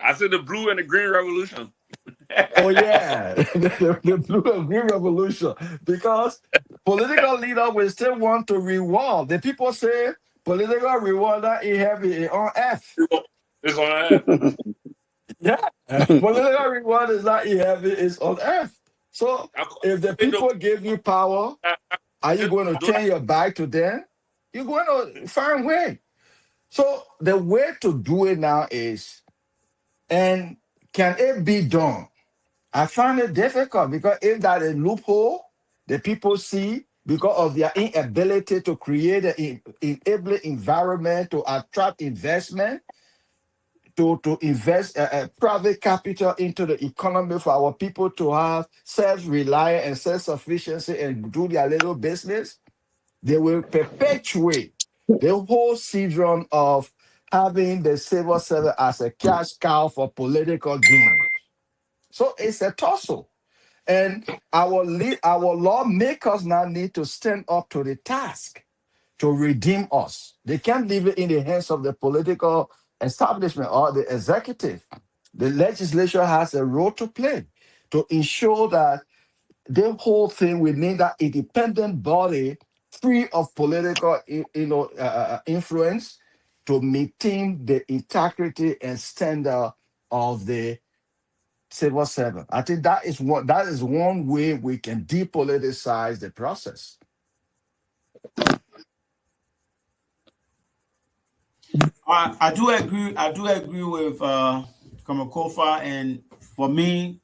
I said the blue and the green revolution. Oh yeah, the blue and green revolution. Because political leaders will still want to reward. The people say political reward that is heavy on earth. It's on that. Yeah, political reward is not heavy, it's on earth. So if the people give you power, are you going to turn your back to them? You're going to find a way. So the way to do it now is, and can it be done? I find it difficult because if that is a loophole, the people see because of their inability to create an enabling environment to attract investment, to invest private capital into the economy for our people to have self-reliance and self-sufficiency and do their little business, they will perpetuate the whole syndrome of having the civil service as a cash cow for political gain. So it's a tussle. And our lawmakers now need to stand up to the task to redeem us. They can't leave it in the hands of the political establishment or the executive. The legislature has a role to play to ensure that the whole thing, we need that independent body free of political influence to maintain the integrity and standard of the civil servant. I think that is one way we can depoliticize the process. I do agree. I do agree with Kamakofa, and for me,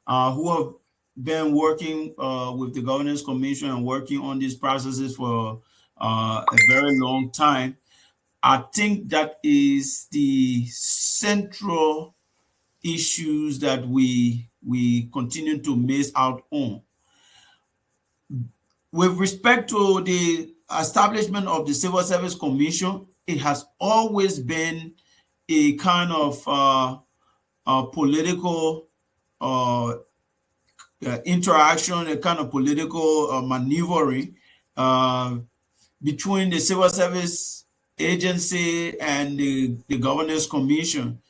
who have been working with the Governance Commission and working on these processes for a very long time, I think that is the central issues that we continue to miss out on. With respect to the establishment of the Civil Service Commission, it has always been a kind of political interaction, a kind of political maneuvering. between the Civil Service Agency and the Governance Commission.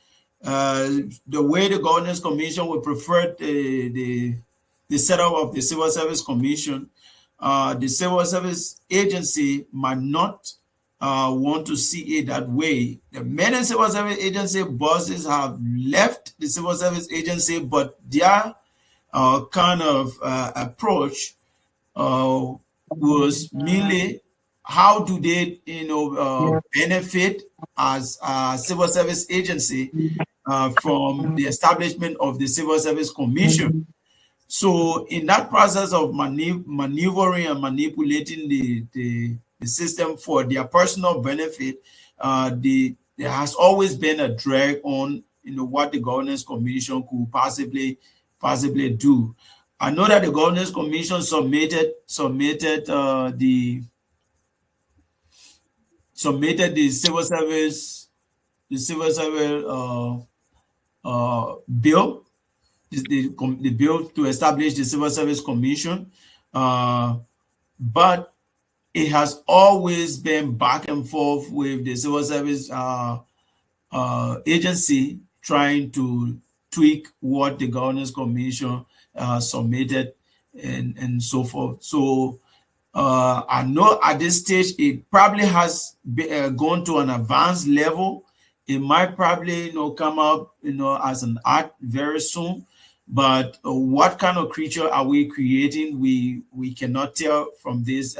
The way the Governance Commission would prefer the setup of the Civil Service Commission, the Civil Service Agency might not want to see it that way. The many Civil Service Agency bosses have left the Civil Service Agency, but their kind of approach was mainly how do they, benefit as a civil service agency from the establishment of the Civil Service Commission. So in that process of maneuvering and manipulating the system for their personal benefit, there has always been a drag on what the Governance Commission could possibly do. I know that the Governance Commission submitted the civil service bill, the bill to establish the Civil Service Commission, but it has always been back and forth with the Civil Service Agency trying to tweak what the Governance Commission submitted and so forth. So I know at this stage it probably has gone to an advanced level. It might probably come up as an act very soon. But what kind of creature are we creating? We cannot tell from this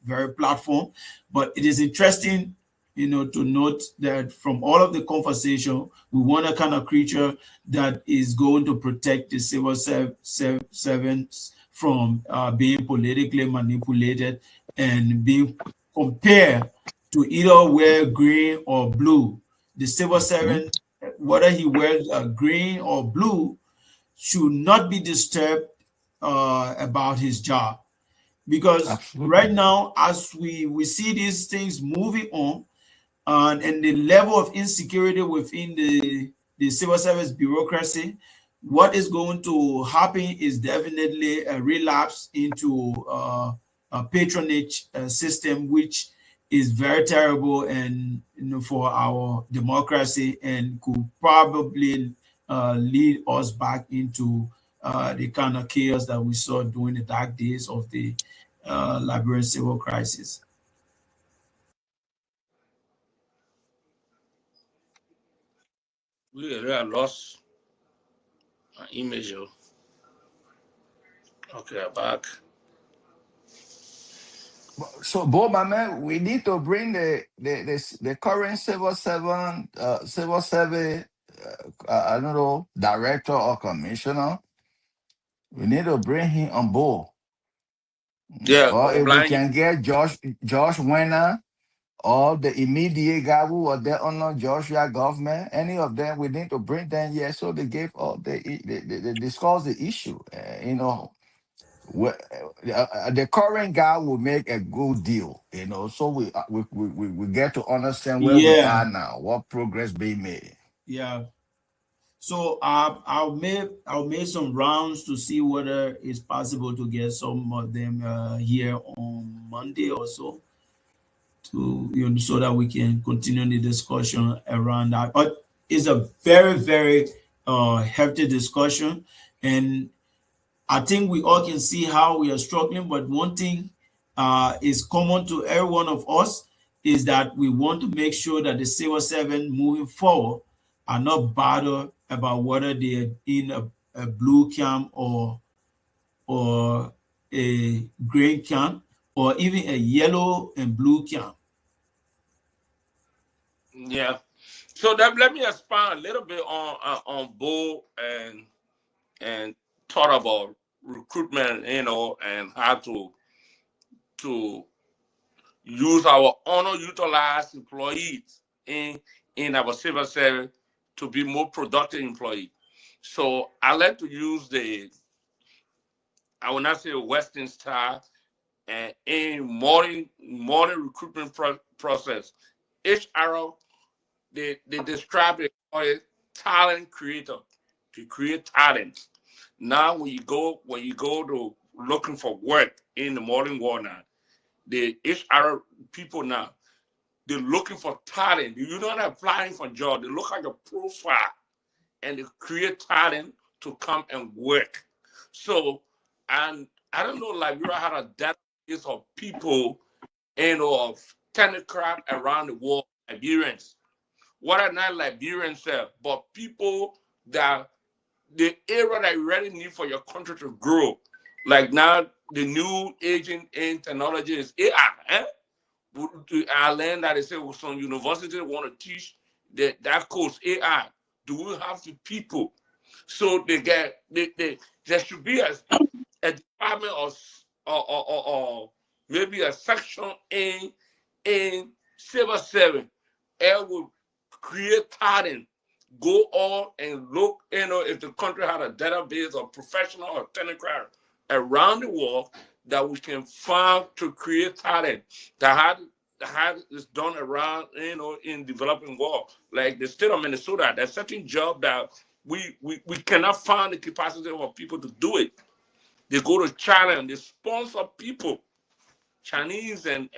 very platform. But it is interesting, to note that from all of the conversation, we want a kind of creature that is going to protect the civil servants from being politically manipulated and being compared to either wear green or blue. The civil servant, whether he wears green or blue, should not be disturbed about his job. Because right now, as we see these things moving on, and the level of insecurity within the civil service bureaucracy, what is going to happen is definitely a relapse into a patronage system, which is very terrible and for our democracy, and could probably lead us back into the kind of chaos that we saw during the dark days of the Liberian civil crisis. We really lost my image. Okay, I'm back. So, Bo, my man, we need to bring the current civil servant, civil service, I don't know, director or commissioner. We need to bring him on board. Yeah, Or if we blind. can get Josh Wenner, or the immediate guy who was there under Joshua government, any of them, we need to bring them here so they gave all they discuss the issue. The current guy will make a good deal, so we get to understand where we Yeah, are now, what progress being made. yeah. So I'll make some rounds to see whether it's possible to get some of them here on Monday or so, to so that we can continue the discussion around that. But it's a very, very hefty discussion, and I think we all can see how we are struggling. But one thing is common to every one of us is that we want to make sure that the civil servant moving forward are not bothered about whether they're in a blue camp or a green camp or even a yellow and blue camp. Yeah. So let me expand a little bit on Bo and thought about recruitment, and how to use our underutilized employees in our civil service to be more productive employees. So I like to use I will not say a Western style, and in modern recruitment process, HR, they describe it as talent creator, to create talent. Now when you go to looking for work in the modern world now, the HR people now, they're looking for talent. You're not applying for a job. They look at your profile and they create talent to come and work. So, and I don't know, Liberia had a database of people and of technocrats around the world, Liberians. What are not Liberians, but people that the area that you really need for your country to grow. Like now, the new aging in technology is AI. I learned that they say well, some universities want to teach that course AI. Do we have the people? So there should be a department or maybe a section in civil service. It will create talent. Go on and look, if the country had a database of professional or technical around the world that we can find to create talent that had is done around, in developing world. Like the state of Minnesota, there's certain job that we cannot find the capacity of people to do it. They go to China and they sponsor people, Chinese and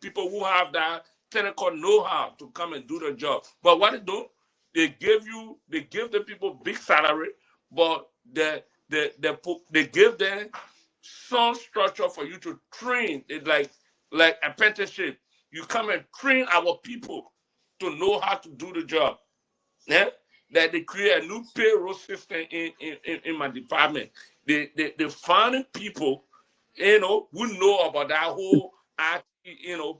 people who have that technical know-how to come and do the job. But what they do, they give the people big salary, but they give them some structure for you to train. It's like apprenticeship. You come and train our people to know how to do the job. Yeah? That they create a new payroll system in my department. They find people, who know about that whole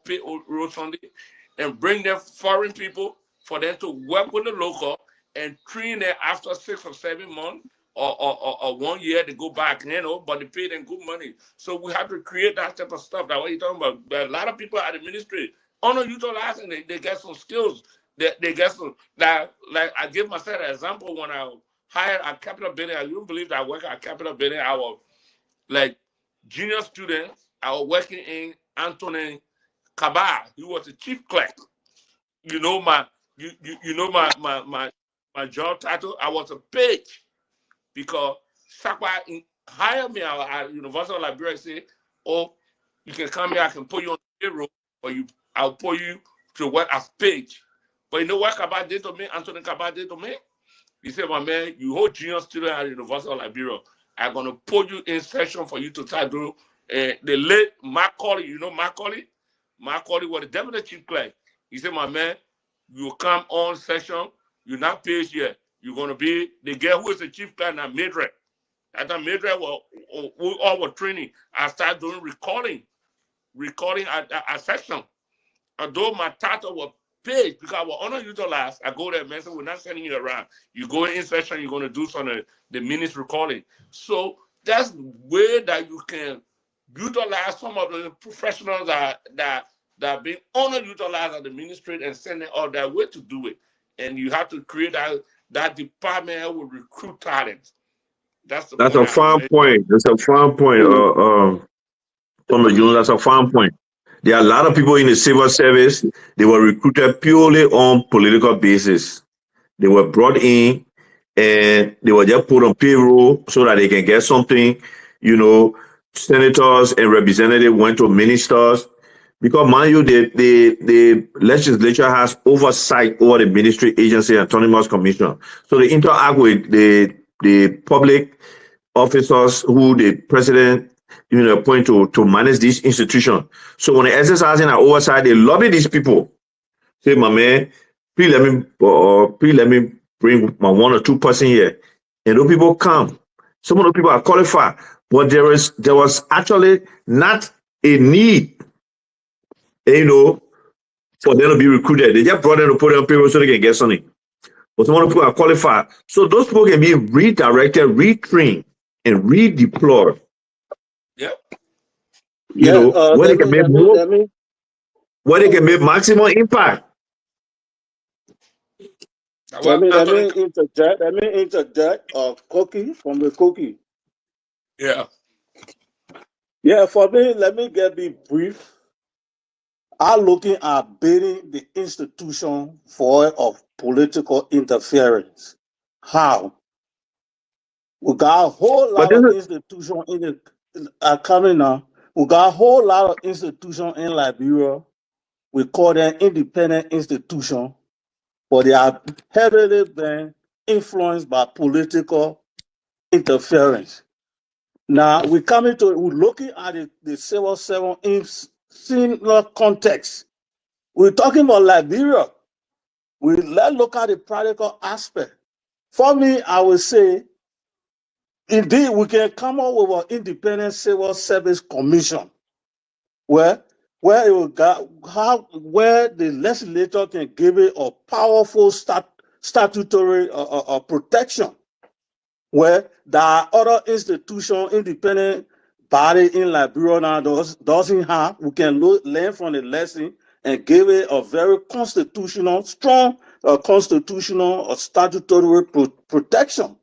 payroll Sunday, and bring them foreign people for them to work with the local and train them after 6 or 7 months or 1 year to go back, but they pay them good money. So we have to create that type of stuff. That's what you're talking about. But a lot of people at the ministry underutilizing, they get some skills. They get some, like I give myself an example when I hired at Capital Building. I don't believe that I work at Capital Building. I was like junior student. I was working in Anthony Cabal. He was the chief clerk. You know my my job title. I was a page because Sakwa hired me at University of Liberia. Say, "Oh, you can come here. I can put you on the payroll, or I'll put you to work as page." But you know what Cabal did to me? Anthony Cabal did to me. He said, "My man, you hold junior student at University of Liberia. I'm gonna put you in session for you to start doing." The late Macaulay, you know Macaulay? Macaulay was the deputy chief clerk. He said, "My man, you come on session. You're not paid yet. You're gonna be the girl who is the chief clerk now, Madrid. After Madrid, we all were training. I started doing recording at section. Although my title was paid because I was underutilized, I go there, man. So we're not sending you around. You go in session, you're gonna do some of the minutes recording. So that's the way that you can utilize some of the professionals that being underutilized at the ministry and sending all that way to do it. And you have to create that department that will recruit talent. That's the That's point a I'm fine making. point. That's a fine point. Thomas Jones, that's a fine point. There are a lot of people in the civil service. They were recruited purely on political basis. They were brought in and they were just put on payroll so that they can get something. You know, senators and representatives went to ministers because, mind you, the legislature has oversight over the ministry, agency, and autonomous commission. So they interact with the public officers who the president appoint to manage this institution. So when they're exercising an oversight, they lobby these people. Say, my man, please let me bring my 1 or 2 person here. And those people come. Some of the people are qualified, but there was actually not a need, for them to be recruited. They just brought them to put on payroll so they can get something. But some of the people are qualified. So those people can be redirected, retrained, and redeployed, Yep. where they can make more, where they can make maximum impact. Let Well, me Anthony, interject. Let me interject. Cookie from the cookie. yeah. Yeah, for me, let me be brief. I'm looking at building the institution for of political interference. How? We got a whole But lot this of is institutions in the coming now. We got a whole lot of institutions in Liberia. We call them independent institutions, but they are heavily been influenced by political interference. Now we're looking at the Civil 7 in similar context. We're talking about Liberia. Let's look at the practical aspect. For me, I would say, indeed, we can come up with an independent civil service commission where it will where the legislature can give it a powerful statutory protection, where there are other institutions, independent body in Liberia now doesn't have. We can learn from the lesson and give it a very strong constitutional or statutory protection.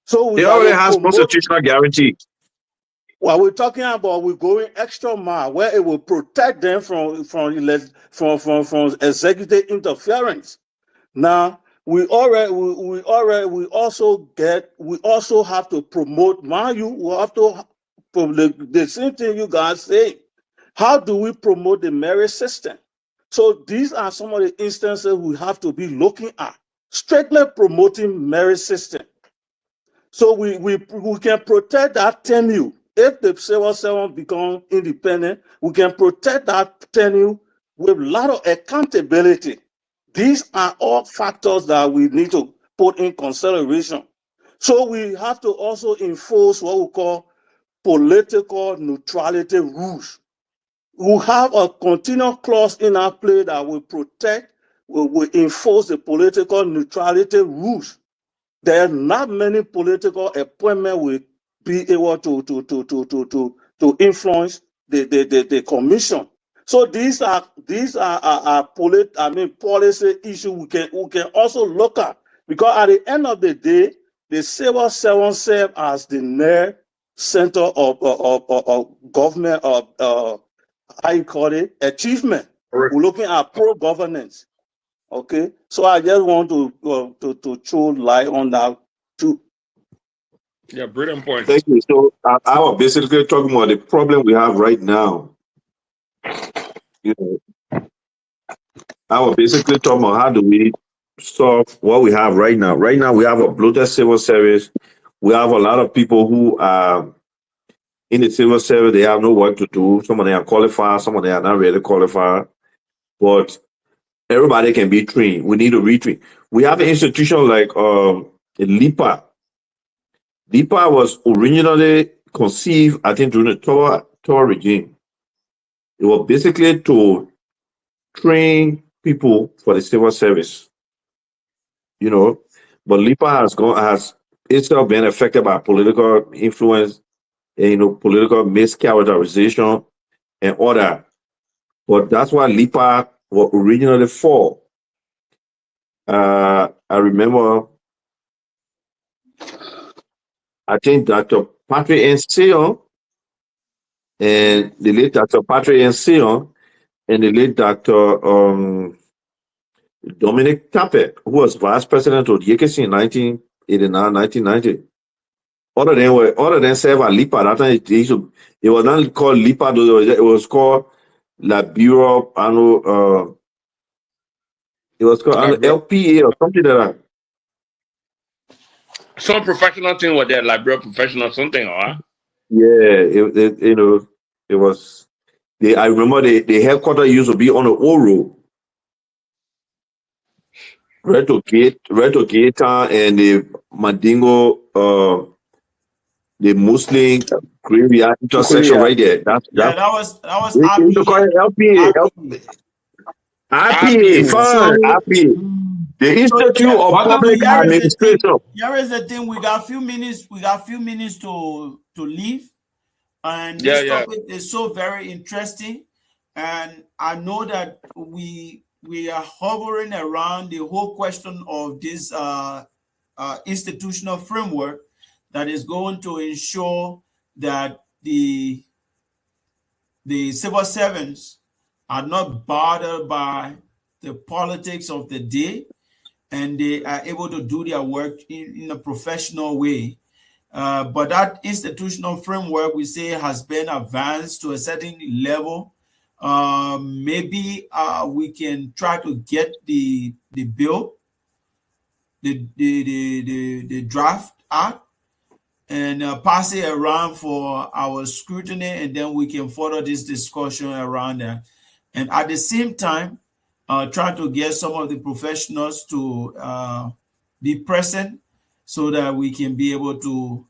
So They already has constitutional guarantee. What we're talking about, we're going extra mile where it will protect them from executive interference. Now we also have to promote. Mind you, we have to the same thing you guys say. How do we promote the merit system? So these are some of the instances we have to be looking at. Strictly promoting merit system. So we can protect that tenure. If the civil servant becomes independent, we can protect that tenure with a lot of accountability. These are all factors that we need to put in consideration. So we have to also enforce what we call political neutrality rules. We have a continual clause in our play that will enforce the political neutrality rules. There are not many political appointments will be able to influence the commission. So these are policy issues we can also look at, because at the end of the day, the civil servant serve as the near center of government how you call it, achievement. We're looking at pro-governance. Okay, so I just want to throw light on that too. Yeah, brilliant point. Thank you. So I was basically talking about the problem we have right now. You know, I was basically talking about how do we solve what we have right now. Right now, we have a bloated civil service. We have a lot of people who are in the civil service. They have no work to do. Some of them are qualified. Some of them are not really qualified. But everybody can be trained. We need to retrain. We have an institution like LIPA. LIPA was originally conceived, I think, during the Tower regime. It was basically to train people for the civil service, you know. But LIPA has itself been affected by political influence, and, political mischaracterization and all that. But that's why LIPA was originally for. I remember, I think Dr. Patrick N. Sion and the late Dr. Patrick N. Sion and the late Dr. Dominic Tappet, who was vice president of YKC in 1989, 1990. Other than serve at LIPA, that time it was not called LIPA, though, it was called La Bureau, it was called LPA or something like that. Some professional thing with their Liberia professional something, huh? Yeah, it was. I remember the headquarters used to be on the old road. Reto Gate and the Mandingo, the Muslim graveyard intersection right there. Yeah, that was they used to call it LPA. IPA, fine, IPA. The Institute of Public Administration. Here is the thing. We got a few minutes. To leave, and this topic is so very interesting. And I know that we are hovering around the whole question of this institutional framework that is going to ensure that the civil servants are not bothered by the politics of the day, and they are able to do their work in a professional way. But that institutional framework we say has been advanced to a certain level. Maybe we can try to get the bill, the draft act, and pass it around for our scrutiny, and then we can further this discussion around that. And at the same time, try to get some of the professionals to be present so that we can be able to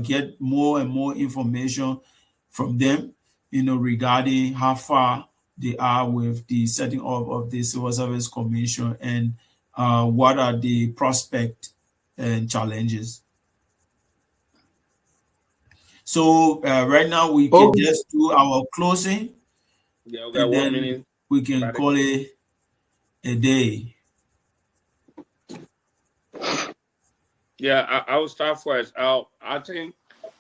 get more and more information from them, regarding how far they are with the setting up of the Civil Service Commission, and what are the prospects and challenges. So right now we can just do our closing, Yeah, we got and 1 then minute. we can call it a day. Yeah, I will start first. I think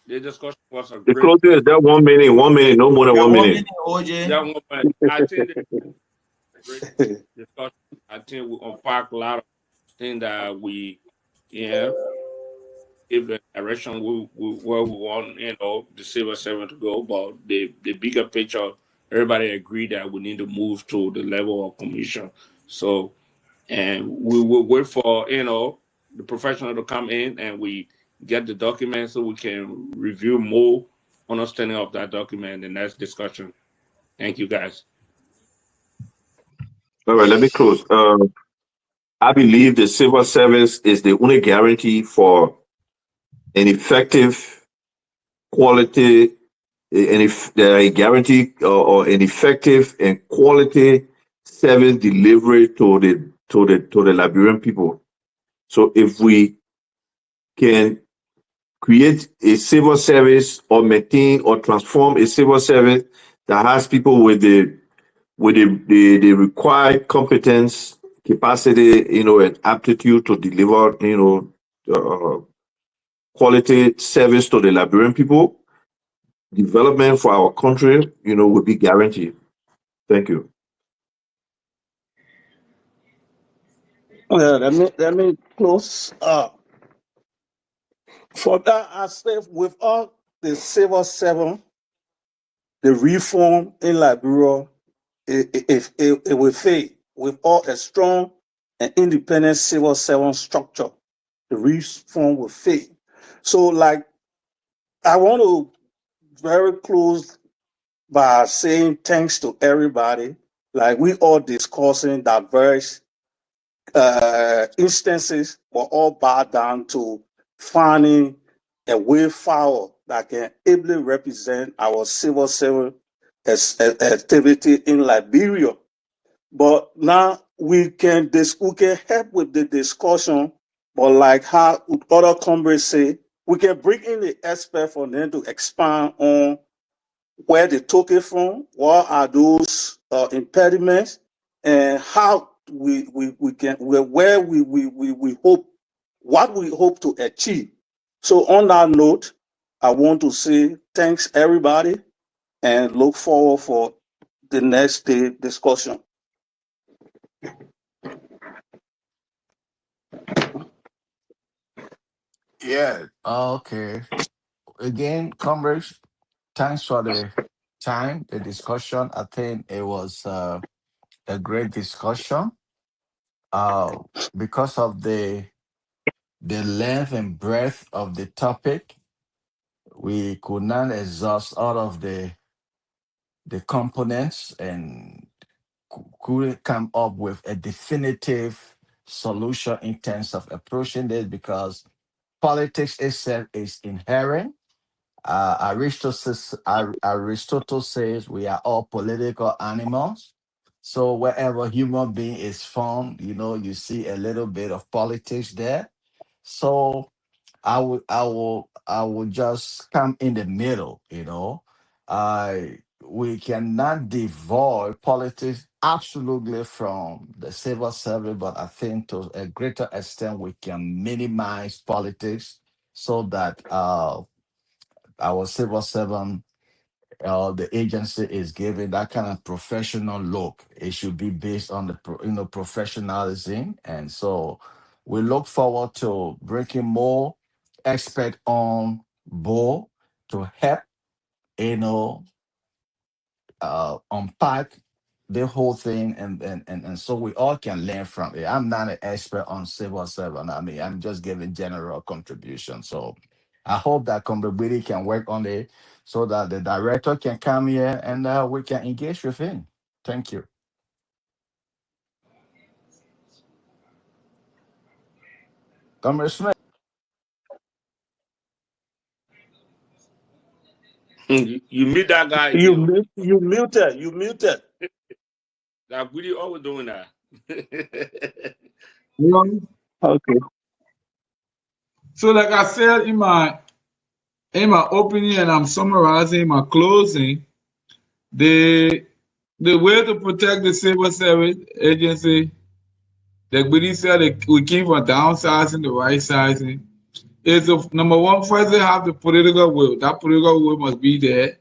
the discussion was a The great. closing is that 1 minute, no more than Yeah, 1 minute. 1 minute, OJ. Yeah, moment. I think the great discussion. I think we unpack a lot of things that we, yeah, give the direction where we want, the civil servant to go. But the bigger picture, everybody agreed that we need to move to the level of commission. So, and we will wait for, the professional to come in and we get the document so we can review more understanding of that document in the next discussion. Thank you, guys. All right, let me close. I believe the civil service is the only guarantee for an effective quality, and if a guarantee or an effective and quality service delivery to the Liberian people. So if we can create a civil service or maintain or transform a civil service that has people with the required competence, capacity, and aptitude to deliver, uh, quality service to the Liberian people, development for our country, will be guaranteed. Thank you. Let me close. For that, I say with all the civil servant, the reform in Liberia, it will fail. With all a strong and independent civil servant structure, the reform will fail. So, like, I want to very close by saying thanks to everybody. Like, we all discussing diverse instances, but all bow down to finding a way forward that can ably represent our civil servant activity in Liberia. But now we can help with the discussion, but like how other comrades say, we can bring in the expert for them to expand on where they took it from, what are those impediments, and how we can where we hope what we hope to achieve. So on that note, I want to say thanks everybody and look forward for the next day discussion. Yeah. Okay. Again, comrades, thanks for the time, the discussion. I think it was a great discussion. Uh, because of the length and breadth of the topic, we could not exhaust all of the components and couldn't come up with a definitive solution in terms of approaching this because politics itself is inherent. Aristotle says we are all political animals. So wherever human being is found, you see a little bit of politics there. So I would just come in the middle. We cannot devoid politics absolutely from the civil service, but I think to a greater extent we can minimize politics so that our civil servant, the agency is given that kind of professional look. It should be based on the professionalism, and so we look forward to bringing more expert on board to help, you know, unpack the whole thing, and so we all can learn from it. I'm not an expert on civil servant. I mean, I'm just giving general contribution. So I hope that Comrade can work on it so that the director can come here and we can engage with him. Thank you. Comrade Smith. You meet that guy You again. you muted. Like we always doing that. Okay. So, like I said in my opening, and I'm summarizing my closing, the the way to protect the civil service agency, like we said, we came from downsizing to right sizing. Is number one, first they have the political will. That political will must be there.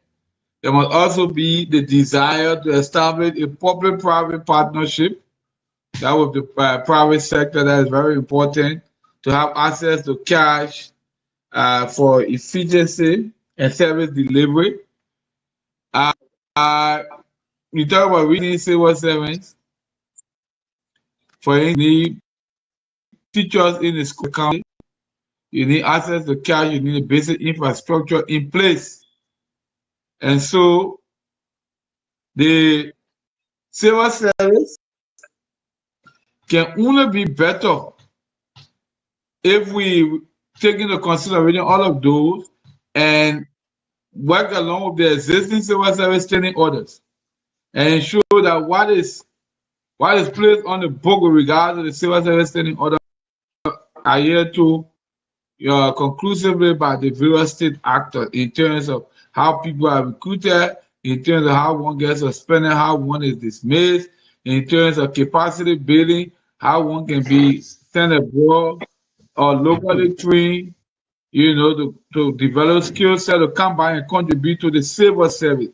There must also be the desire to establish a public-private partnership. That with the private sector, that is very important to have access to cash for efficiency and service delivery. Uh, you talk about reading civil servants. For instance, you need teachers in the school county. You need access to cash. You need a basic infrastructure in place. And so the civil service can only be better if we take into consideration all of those and work along with the existing civil service training orders and ensure that what is placed on the book with regard to the civil service training order adhered to conclusively by the various state actors in terms of how people are recruited, in terms of how one gets suspended, how one is dismissed, in terms of capacity building, how one can be sent abroad or locally trained, to develop skill set to come back and contribute to the civil service.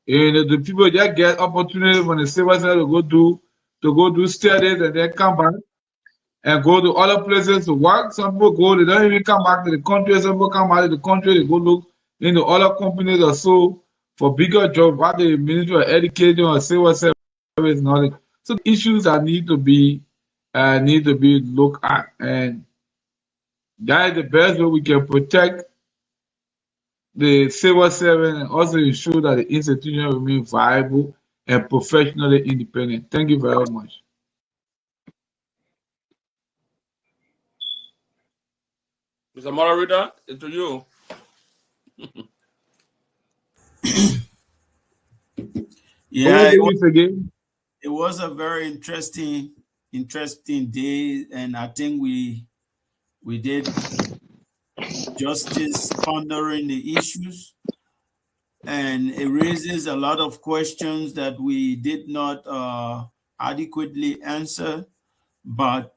The people just get opportunity from the civil service to go do studies and then come back and go to other places to work. Some people go, they don't even come back to the country. Some people come back to the country, they go look into other companies or so for bigger jobs, what the Ministry of Education or Civil Service and all that. So issues that need to be looked at, and that is the best way we can protect the civil servant and also ensure that the institution remain viable and professionally independent. Thank you very much. Mr. Moderator, it's to you. Yeah, It it was a very interesting day, and I think we did justice pondering the issues, and it raises a lot of questions that we did not adequately answer, but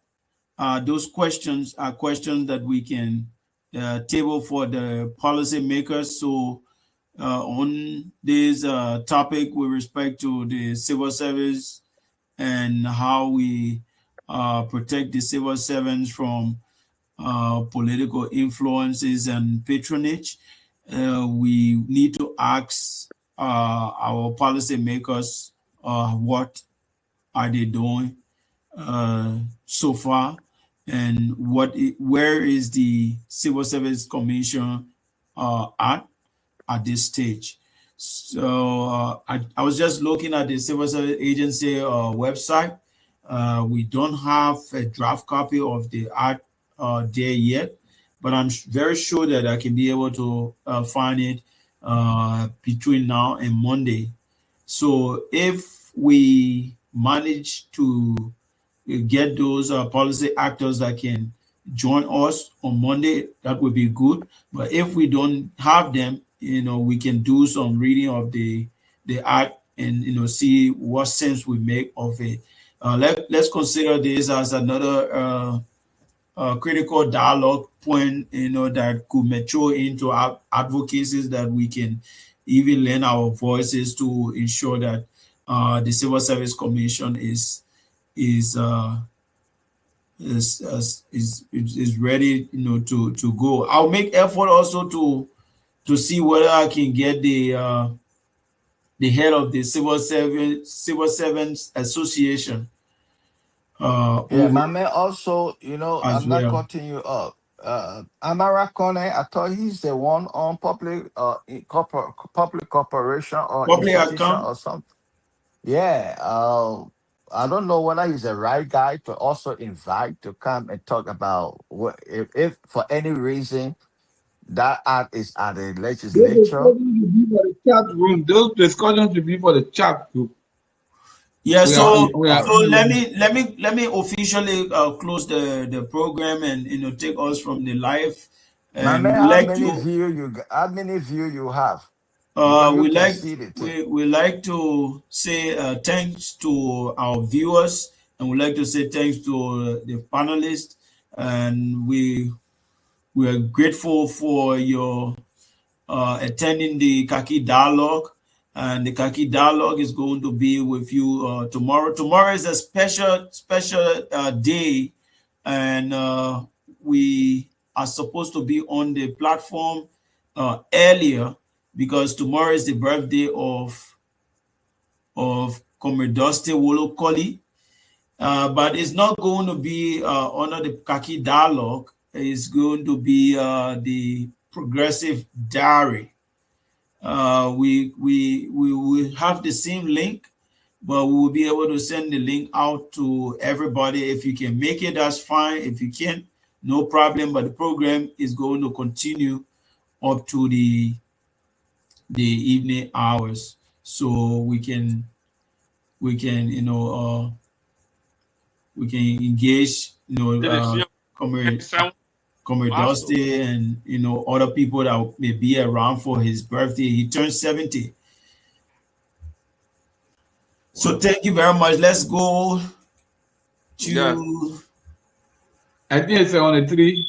those questions are questions that we can table for the policymakers. So on this topic with respect to the civil service and how we protect the civil servants from political influences and patronage, we need to ask our policymakers what are they doing so far, and where is the Civil Service Commission at this stage. So I was just looking at the Civil Service Agency website. We don't have a draft copy of the act there yet, but I'm very sure that I can be able to find it between now and Monday. So if we manage to get those policy actors that can join us on Monday, that would be good. But if we don't have them, we can do some reading of the act and see what sense we make of it. Let's consider this as another critical dialogue point, that could mature into advocacies that we can even lend our voices to ensure that the Civil Service Commission is is ready, to go. I'll make effort also to see whether I can get the head of the Civil Servants Association Yeah, over my man also, as I'm not well. cutting you up. Amara Kone, I thought he's the one on public corporation or Public institution account. or something. Yeah, I don't know whether he's the right guy to also invite to come and talk about what if for any reason that act is at the Those legislature. discussions should be for the chat room. Those discussions should be for the chat group. Yeah, We are, so we are, so let me officially close the program and take us from the live, My and man, how many view you have? Because you we can like see the thing. we like to say thanks to our viewers, and we like to say thanks to the panelists, and we are grateful for your attending the Kaki Dialogue. And the Kaki Dialogue is going to be with you tomorrow. Tomorrow is a special day, and we are supposed to be on the platform earlier because tomorrow is the birthday of Comrade Dusty Wolokoli. But it's not going to be under the Kaki Dialogue. It's going to be the Progressive Diary. We will have the same link, but we will be able to send the link out to everybody. If you can make it, that's fine. If you can't, no problem. But the program is going to continue up to the evening hours, so we can engage Comrade Next time, Pastor. Dusty and other people that may be around for his birthday. He turned 70. So thank you very much. Let's go Yeah. to I think it's on the 3.